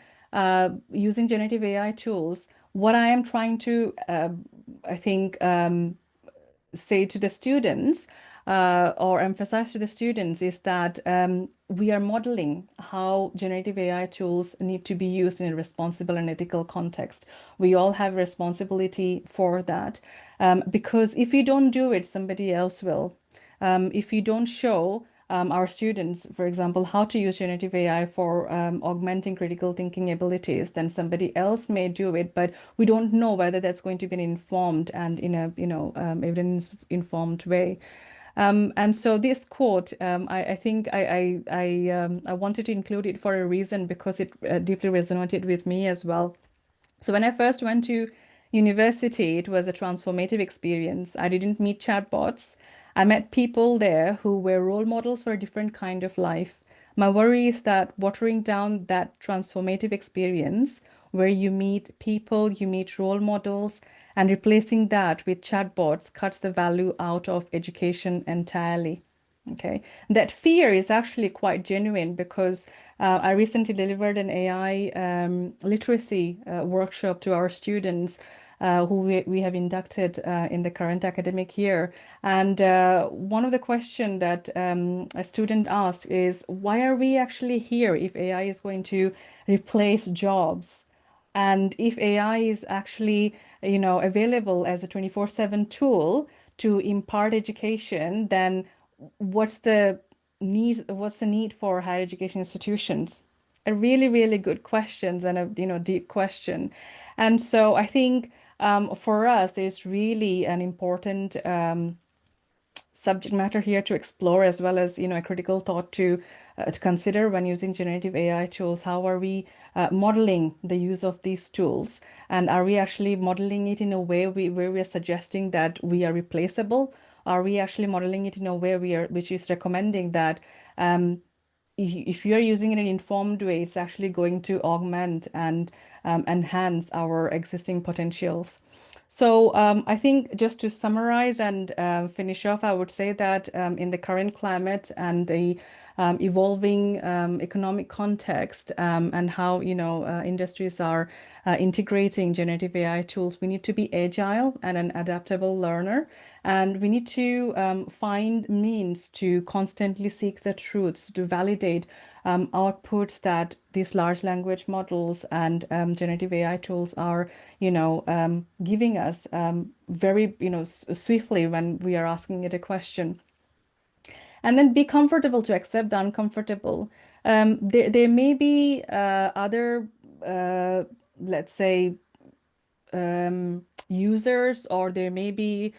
using generative AI tools, what I am trying to, I think, say to the students, or emphasize to the students, is that we are modeling how generative AI tools need to be used in a responsible and ethical context. We all have responsibility for that, because if you don't do it, somebody else will. If you don't show our students, for example, how to use generative AI for augmenting critical thinking abilities, then somebody else may do it, but we don't know whether that's going to be informed and in a, you know, evidence-informed way. And so this quote, I think I wanted to include it for a reason, because it deeply resonated with me as well. So when I first went to university, it was a transformative experience. I didn't meet chatbots. I met people there who were role models for a different kind of life. My worry is that watering down that transformative experience, where you meet people, you meet role models, and replacing that with chatbots cuts the value out of education entirely. Okay, that fear is actually quite genuine, because I recently delivered an AI literacy workshop to our students, who we have inducted in the current academic year. And one of the questions that a student asked is, why are we actually here if AI is going to replace jobs? And if AI is actually, you know, available as a 24/7 tool to impart education, then what's the need for higher education institutions? A really, really good questions, and a, you know, deep question. And so I think for us, there's really an important subject matter here to explore, as well as, you know, a critical thought to consider when using generative AI tools. How are we modeling the use of these tools, and are we actually modeling it in a way where we are suggesting that we are replaceable? Are we actually modeling it in a way which is recommending that if you're using it in an informed way, it's actually going to augment and enhance our existing potentials? So I think, just to summarize and finish off, I would say that in the current climate and the evolving economic context, and how, you know, industries are integrating generative AI tools, we need to be agile and an adaptable learner. And we need to find means to constantly seek the truths, to validate outputs that these large language models and generative AI tools are, you know, giving us very, you know, swiftly when we are asking it a question. And then be comfortable to accept the uncomfortable. There may be other, let's say, users, or there may be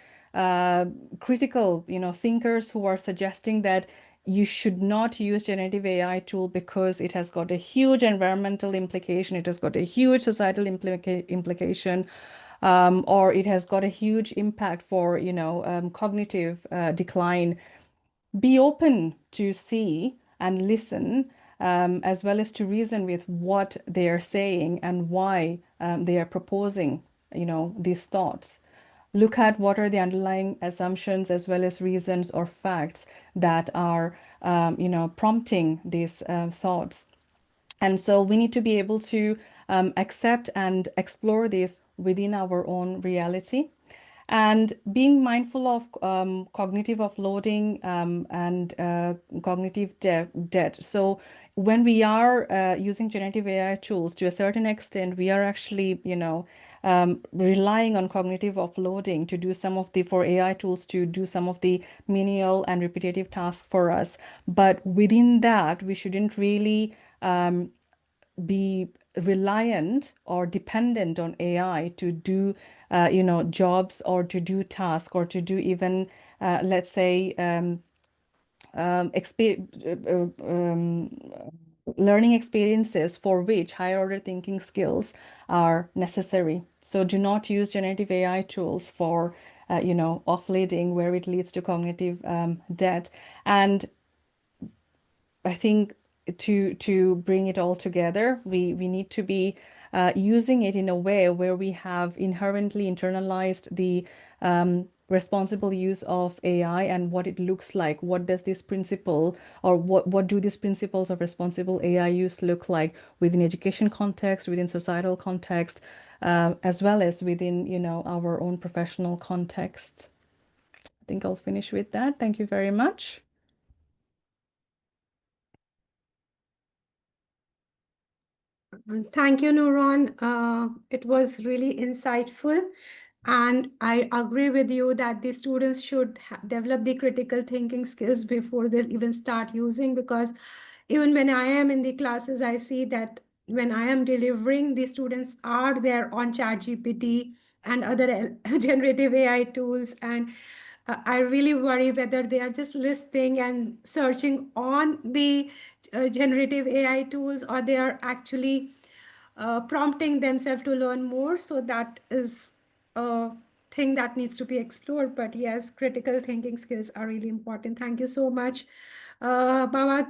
critical, you know, thinkers who are suggesting that you should not use generative AI tool because it has got a huge environmental implication, it has got a huge societal implication, or it has got a huge impact for, you know, cognitive decline. Be open to see and listen, as well as to reason with what they are saying and why they are proposing, you know, these thoughts. Look at what are the underlying assumptions as well as reasons or facts that are, you know, prompting these thoughts. And so we need to be able to accept and explore this within our own reality, and being mindful of cognitive offloading and cognitive debt. So when we are using generative AI tools, to a certain extent, we are actually, you know, relying on cognitive offloading to do some of the, for AI tools to do some of the menial and repetitive tasks for us. But within that, we shouldn't really be reliant or dependent on AI to do, jobs or to do tasks or to do even, let's say, learning experiences for which higher order thinking skills are necessary. So do not use generative AI tools for, offloading where it leads to cognitive debt. And I think to bring it all together, we need to be using it in a way where we have inherently internalized the responsible use of AI and what it looks like. What does this principle, or what do these principles of responsible AI use look like within education context, within societal context, as well as within, our own professional context. I think I'll finish with that. Thank you very much. Thank you, Nurun. It was really insightful. And I agree with you that the students should develop the critical thinking skills before they even start using, because even when I am in the classes, I see that when I am delivering, the students are there on ChatGPT and other generative AI tools. And I really worry whether they are just listening and searching on the generative AI tools, or they are actually prompting themselves to learn more. So that is a thing that needs to be explored. But yes, critical thinking skills are really important. Thank you so much. Babatope,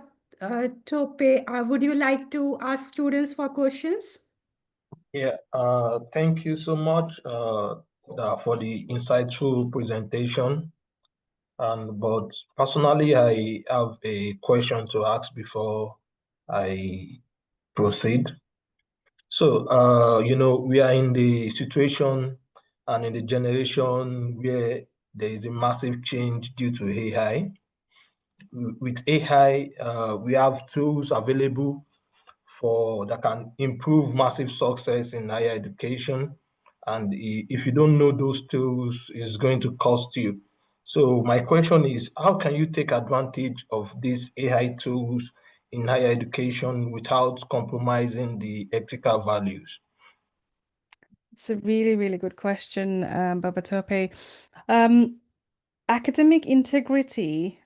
would you like to ask students for questions? Yeah, thank you so much for the insightful presentation. But personally, I have a question to ask before I proceed. So, we are in the situation and in the generation where there is a massive change due to AI. With AI, we have tools available that can improve massive success in higher education. And if you don't know those tools, it's going to cost you. So my question is, how can you take advantage of these AI tools in higher education without compromising the ethical values? It's a really, really good question, Babatope. Academic integrity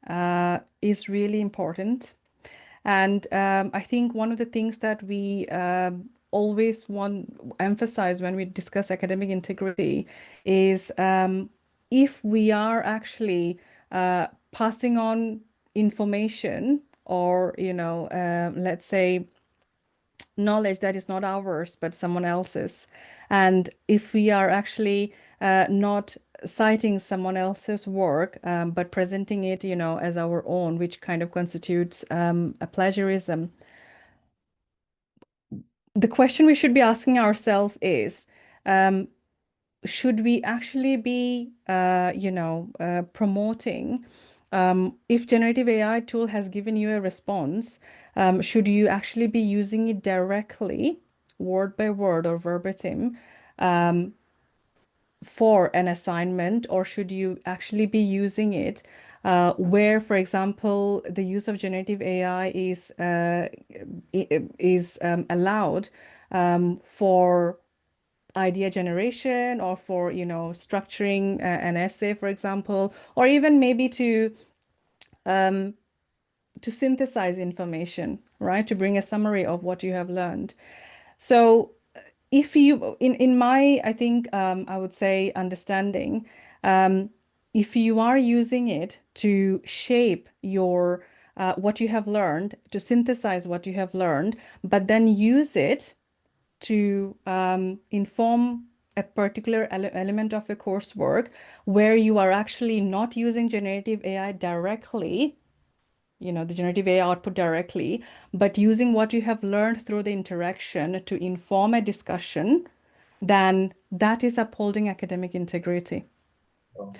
is really important. And I think one of the things that we always emphasize when we discuss academic integrity is if we are actually passing on information or, let's say, knowledge that is not ours but someone else's, and if we are actually not citing someone else's work but presenting it as our own, which kind of constitutes a plagiarism. The question we should be asking ourselves is, should we actually be promoting, if generative AI tool has given you a response, should you actually be using it directly, word by word or verbatim, for an assignment, or should you actually be using it where, for example, the use of generative AI is allowed for idea generation, or for structuring an essay, for example, or even maybe to synthesize information, right? To bring a summary of what you have learned. So if you, in my, I think, I would say, understanding, if you are using it to shape your what you have learned, to synthesize what you have learned, but then use it to inform a particular element of a coursework where you are actually not using generative AI directly, the generative AI output directly, but using what you have learned through the interaction to inform a discussion, then that is upholding academic integrity. Oh,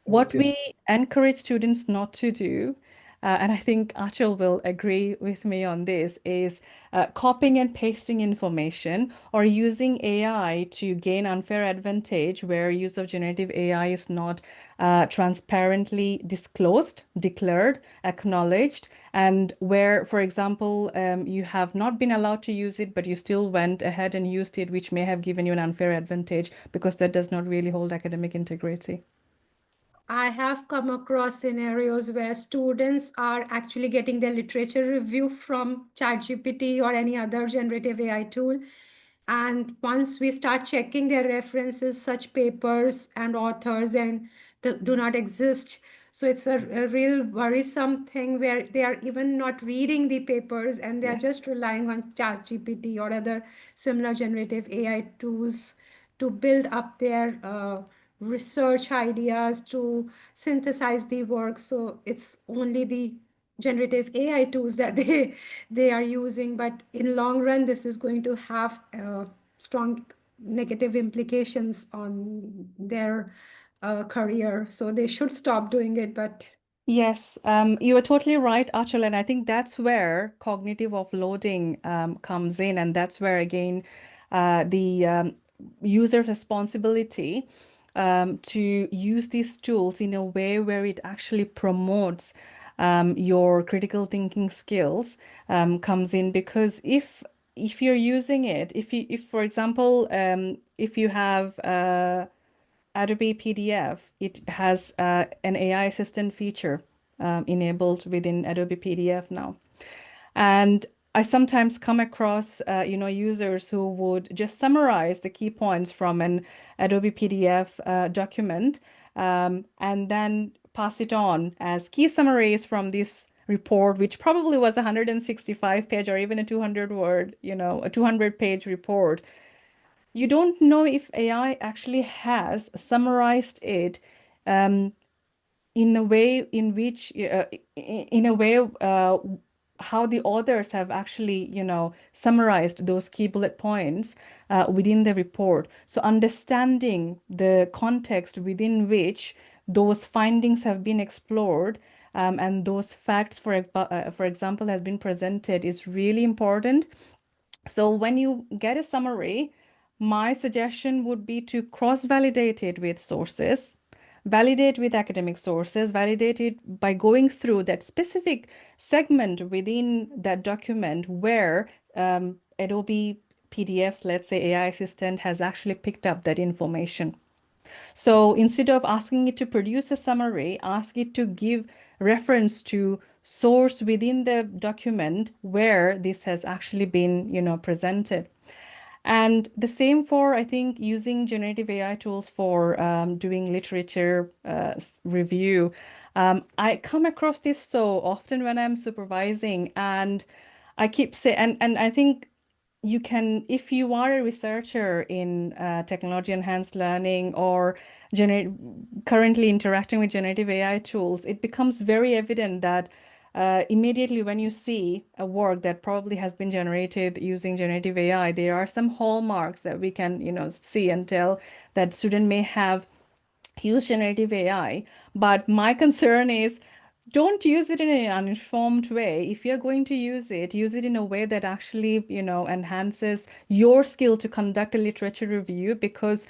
What okay. we encourage students not to do and I think Achal will agree with me on this, is copying and pasting information or using AI to gain unfair advantage where use of generative AI is not transparently disclosed, declared, acknowledged, and where, for example, you have not been allowed to use it, but you still went ahead and used it, which may have given you an unfair advantage because that does not really hold academic integrity. I have come across scenarios where students are actually getting their literature review from ChatGPT or any other generative AI tool. And once we start checking their references, such papers and authors and do not exist. So it's a real worrisome thing where they are even not reading the papers and they are Yes. just relying on ChatGPT or other similar generative AI tools to build up their research ideas, to synthesize the work. So it's only the generative AI tools that they are using, but in long run, this is going to have strong negative implications on their career. So they should stop doing it, but Yes, you are totally right, Achal, and I think that's where cognitive offloading comes in, and that's where again the user's responsibility to use these tools in a way where it actually promotes your critical thinking skills comes in. Because if you're using it, if for example if you have Adobe PDF, it has an AI assistant feature enabled within Adobe PDF now. And I sometimes come across, users who would just summarize the key points from an Adobe PDF document and then pass it on as key summaries from this report, which probably was a 165 page or even a 200 word, a 200 page report. You don't know if AI actually has summarized it in a way in which, in a way, how the authors have actually, summarized those key bullet points within the report. So understanding the context within which those findings have been explored and those facts, for example, has been presented is really important. So when you get a summary, my suggestion would be to cross-validate it with sources, validate with academic sources, validate it by going through that specific segment within that document where Adobe PDFs, let's say AI Assistant, has actually picked up that information. So instead of asking it to produce a summary, ask it to give reference to source within the document where this has actually been, presented. And the same for, I think, using generative AI tools for doing literature review. I come across this so often when I'm supervising, and I keep saying, and I think you can, if you are a researcher in technology enhanced learning or currently interacting with generative AI tools, it becomes very evident that immediately when you see a work that probably has been generated using generative AI, there are some hallmarks that we can, see and tell that student may have used generative AI. But my concern is don't use it in an uninformed way. If you're going to use it in a way that actually, enhances your skill to conduct a literature review. Because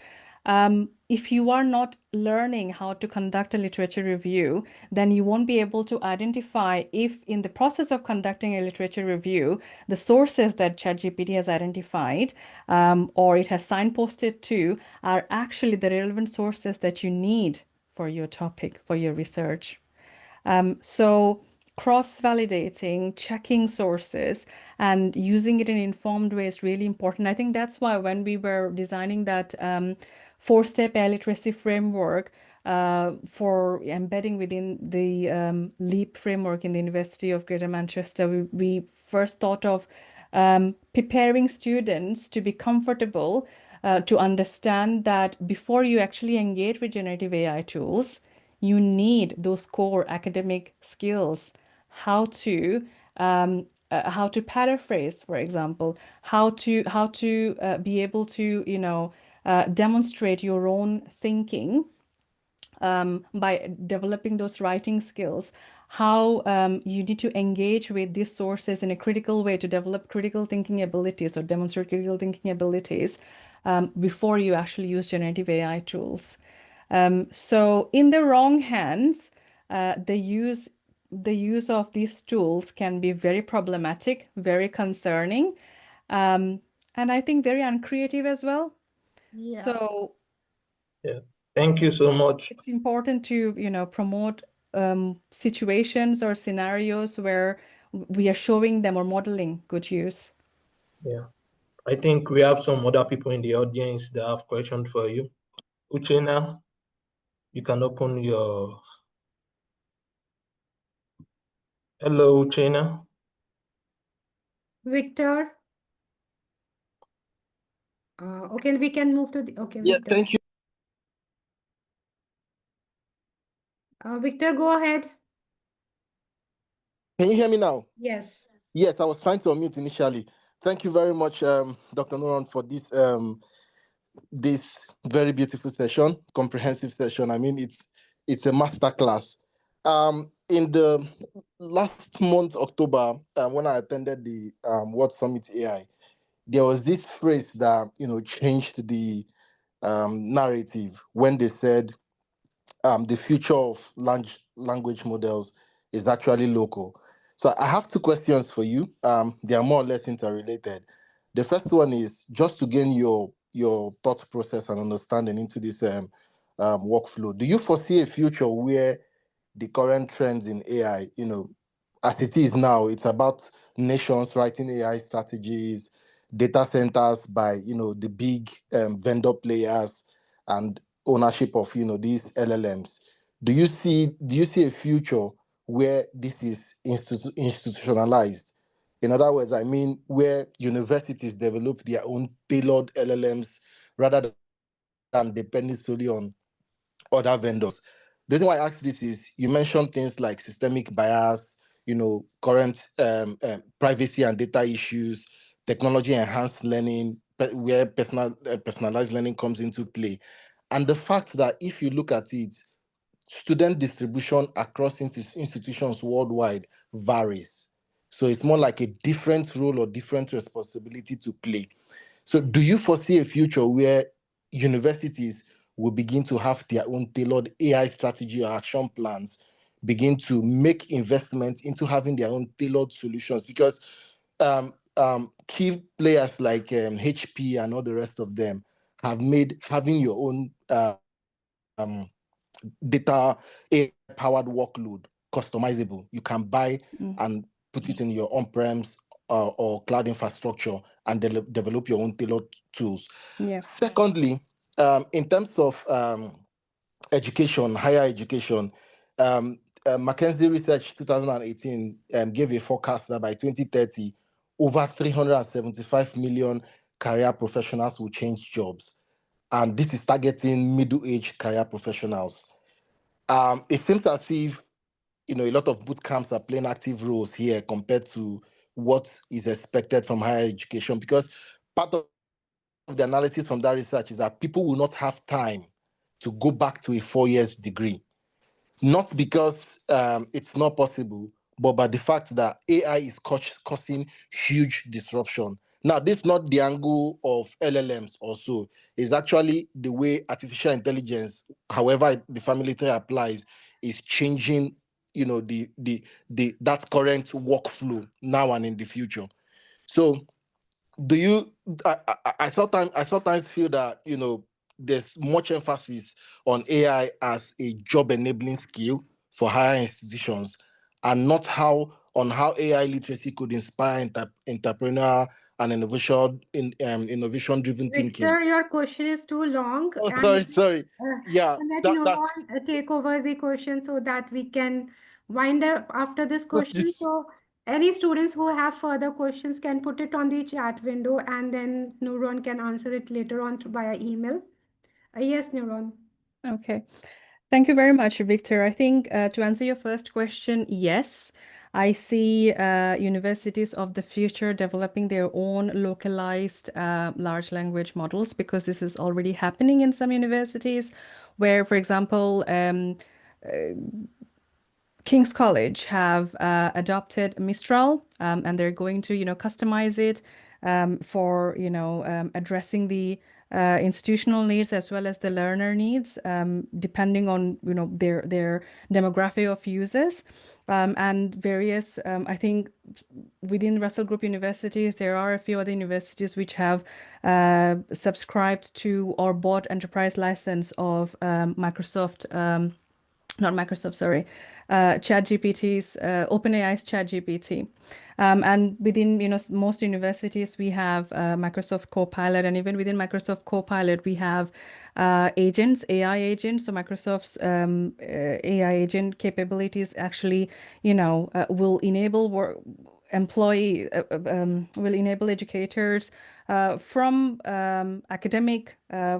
if you are not learning how to conduct a literature review, then you won't be able to identify if in the process of conducting a literature review, the sources that ChatGPT has identified or it has signposted to are actually the relevant sources that you need for your topic, for your research. So cross-validating, checking sources, and using it in an informed way is really important. I think that's why when we were designing that four-step AI literacy framework for embedding within the LEAP framework in the University of Greater Manchester, we first thought of preparing students to be comfortable to understand that before you actually engage with generative AI tools, you need those core academic skills, how to paraphrase, for example, how to be able to demonstrate your own thinking by developing those writing skills. how you need to engage with these sources in a critical way to develop critical thinking abilities or demonstrate critical thinking abilities before you actually use generative AI tools. So in the wrong hands, the use of these tools can be very problematic, very concerning, and I think very uncreative as well. Yeah. So Yeah. Thank you so much. it's important to, promote situations or scenarios where we are showing them or modeling good use. Yeah. I think we have some other people in the audience that have questions for you. Uchenna, you can open your... Hello, Uchenna. Victor. Okay, we can move to the, okay, Yeah, Victor. thank you. Victor, go ahead. Can you hear me now? Yes. Yes, I was trying to unmute initially. Thank you very much, Dr. Nurun, for this very beautiful session, comprehensive session. I mean, it's a master class. In the last month, October, when I attended the World Summit AI, there was this phrase that changed the narrative when they said the future of language models is actually local. So I have two questions for you. They are more or less interrelated. The first one is just to gain your thought process and understanding into this workflow. Do you foresee a future where the current trends in AI, as it is now, it's about nations writing AI strategies, data centers by, the big vendor players and ownership of, these LLMs. Do you see a future where this is institutionalized? In other words, I mean, where universities develop their own tailored LLMs rather than depending solely on other vendors. The reason why I ask this is you mentioned things like systemic bias, current privacy and data issues, technology enhanced learning, where personalized learning comes into play. And the fact that if you look at it, student distribution across institutions worldwide varies. So it's more like a different role or different responsibility to play. So do you foresee a future where universities will begin to have their own tailored AI strategy or action plans, begin to make investments into having their own tailored solutions? Because key players like HP and all the rest of them have made having your own data AI-powered workload customizable. You can buy and put it in your on-premise or cloud infrastructure and develop your own tailored tools. Yeah. Secondly, in terms of education, higher education, McKinsey Research 2018 gave a forecast that by 2030, over 375 million career professionals will change jobs. And this is targeting middle-aged career professionals. It seems as if a lot of boot camps are playing active roles here compared to what is expected from higher education, because part of the analysis from that research is that people will not have time to go back to a 4 years degree. Not because it's not possible, but by the fact that AI is causing huge disruption. Now, this is not the angle of LLMs also. It's actually the way artificial intelligence, however the family tree applies, is changing, that current workflow now and in the future. So do you I sometimes feel that there's much emphasis on AI as a job enabling skill for higher institutions, and not how AI literacy could inspire entrepreneurial and innovation driven thinking. Victor, your question is too long, Oh, and sorry. Yeah, so let that's Nurun take over the question so that we can wind up after this question. this. So any students who have further questions can put it on the chat window, and then Nurun can answer it later on via email. Yes, Nurun. Okay. Thank you very much, Victor. I think to answer your first question, yes, I see universities of the future developing their own localized large language models, because this is already happening in some universities where, for example, King's College have adopted Mistral, and they're going to, customize it for, addressing the institutional needs as well as the learner needs, depending on, their demographic of users, and various, I think within Russell Group universities, there are a few other universities which have subscribed to or bought enterprise license of Microsoft, not Microsoft, sorry, ChatGPT's, OpenAI's ChatGPT. And within, most universities, we have Microsoft Copilot, and even within Microsoft Copilot, we have agents, AI agents. So Microsoft's AI agent capabilities actually, will enable will enable educators from academic,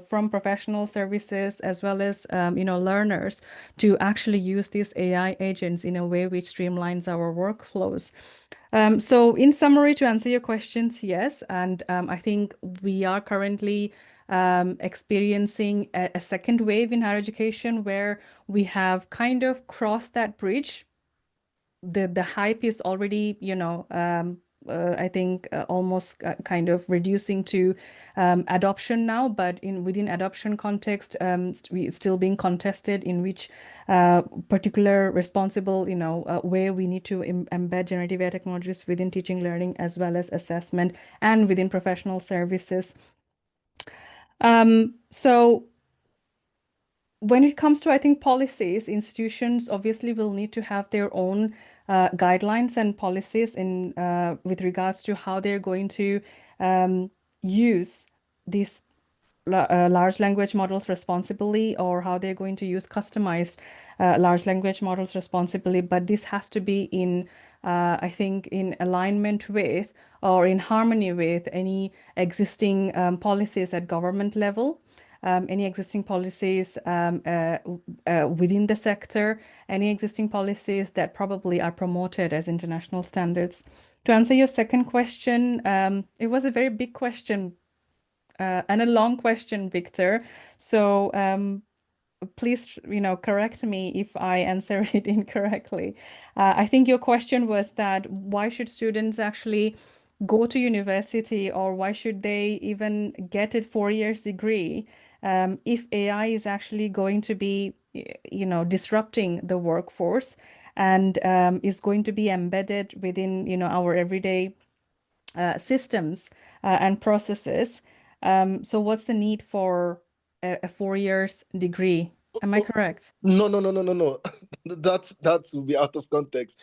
from professional services, as well as learners to actually use these AI agents in a way which streamlines our workflows. So in summary, to answer your questions, yes, and I think we are currently experiencing a second wave in higher education where we have kind of crossed that bridge. The hype is already, I think almost kind of reducing to adoption now, but within adoption context, it's still being contested in which particular responsible, way we need to embed generative AI technologies within teaching, learning, as well as assessment and within professional services. So when it comes to, I think, policies, institutions obviously will need to have their own guidelines and policies in with regards to how they're going to use these large language models responsibly, or how they're going to use customized large language models responsibly. But this has to be in, I think, in alignment with or in harmony with any existing policies at government level. Any existing policies within the sector, any existing policies that probably are promoted as international standards. To answer your second question, it was a very big question and a long question, Victor. So please, correct me if I answer it incorrectly. I think your question was that why should students actually go to university, or why should they even get a 4 years degree if AI is actually going to be, disrupting the workforce and is going to be embedded within, our everyday systems and processes. So what's the need for a 4 years degree? Am I correct? No. That will be out of context.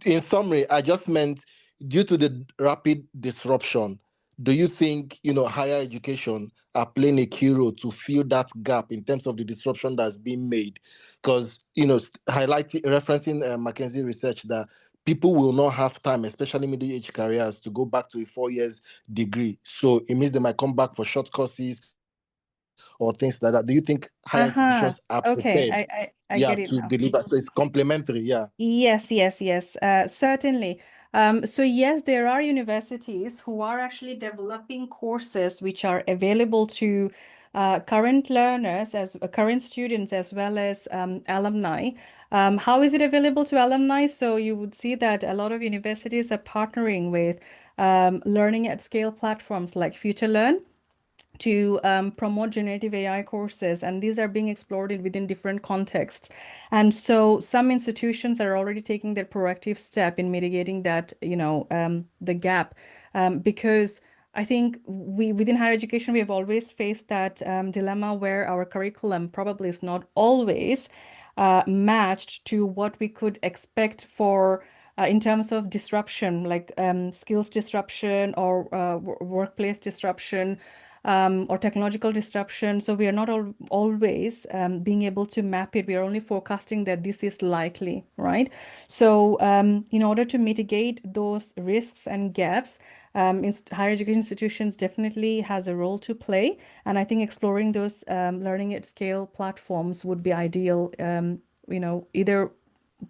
In summary, I just meant due to the rapid disruption, do you think higher education are playing a key role to fill that gap in terms of the disruption that's being made? Because referencing McKinsey research that people will not have time, especially middle-aged careers, to go back to a 4 years degree. So it means they might come back for short courses or things like that. Do you think higher institutions are Okay, prepared I get it to now. deliver? So it's complementary, yeah. Yes, certainly. So yes, there are universities who are actually developing courses which are available to current learners, as current students, as well as alumni. How is it available to alumni? So you would see that a lot of universities are partnering with learning at scale platforms like FutureLearn to promote generative AI courses, and these are being explored within different contexts. And so some institutions are already taking their proactive step in mitigating that, the gap, because I think within higher education, we have always faced that dilemma where our curriculum probably is not always matched to what we could expect for in terms of disruption, like skills disruption or workplace disruption, or technological disruption. So we are not always being able to map it. We are only forecasting that this is likely, right? So in order to mitigate those risks and gaps, higher education institutions definitely has a role to play. And I think exploring those learning at scale platforms would be ideal, either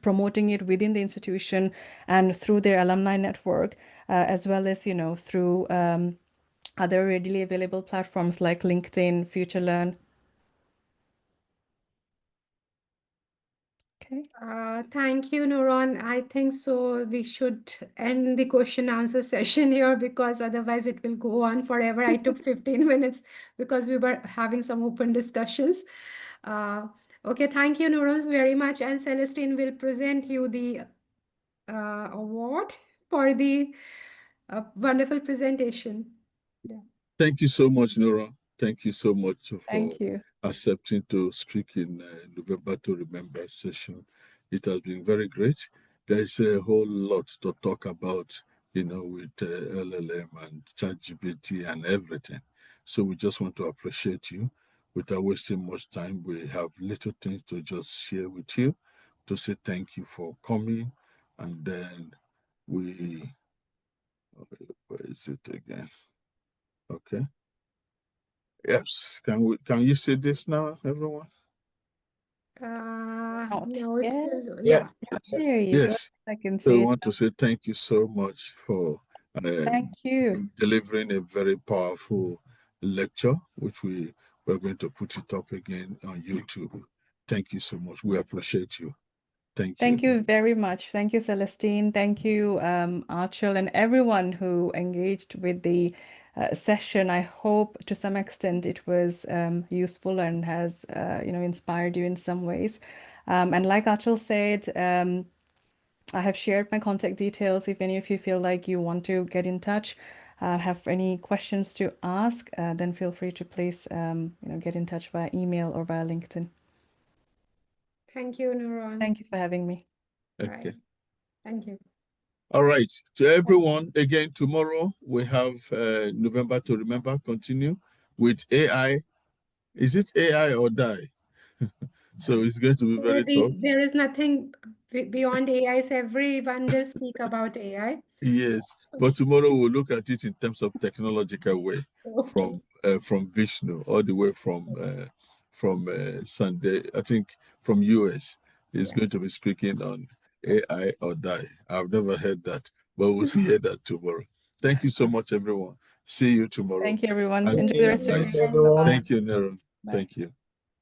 promoting it within the institution and through their alumni network, as well as, through other readily available platforms like LinkedIn, FutureLearn. Okay. Thank you, Nurun. I think so. We should end the question answer session here because otherwise it will go on forever. I took 15 minutes because we were having some open discussions. Okay, thank you, Nurun, very much. And Celestine will present you the award for the wonderful presentation. Yeah. Thank you so much, Nora. Thank you so much for Thank you. accepting to speak in November to Remember session. It has been very great. There's a whole lot to talk about, you know, with LLM and ChatGPT and everything. So we just want to appreciate you. Without wasting much time, we have little things to just share with you to say thank you for coming. And then we, where is it again? Okay. Yes. Can you see this now, everyone? Not No, it's yet. still, Yeah. There you go. Yes. I can So we see it. want to say thank you so much for Thank you. delivering a very powerful lecture, which we're going to put it up again on YouTube. Thank you so much. We appreciate you. Thank you. Thank you very much. Thank you, Celestine. Thank you, Anchal, and everyone who engaged with the session. I hope to some extent it was useful and has inspired you in some ways. And like Anchal said, I have shared my contact details. If any of you feel like you want to get in touch, have any questions to ask, then feel free to please get in touch via email or via LinkedIn. thank you, Nurun. Thank you for having me. Okay. Bye. Thank you. All right. To everyone, again, tomorrow we have November to Remember continue with AI. Is it AI or die? So it's going to be very tough. There is nothing beyond AI, so everyone will speak about AI. Yes, but tomorrow we'll look at it in terms of technological way Okay. from Vishnu all the way from Sunday. I think from US is going to be speaking on AI or die. I've never heard that, but we'll hear that tomorrow. Thank you so much, everyone. See you tomorrow. Thank you, everyone. And Enjoy the rest of your Thanks, day. everyone. Bye-bye. thank you, Nurun. Bye. Thank you.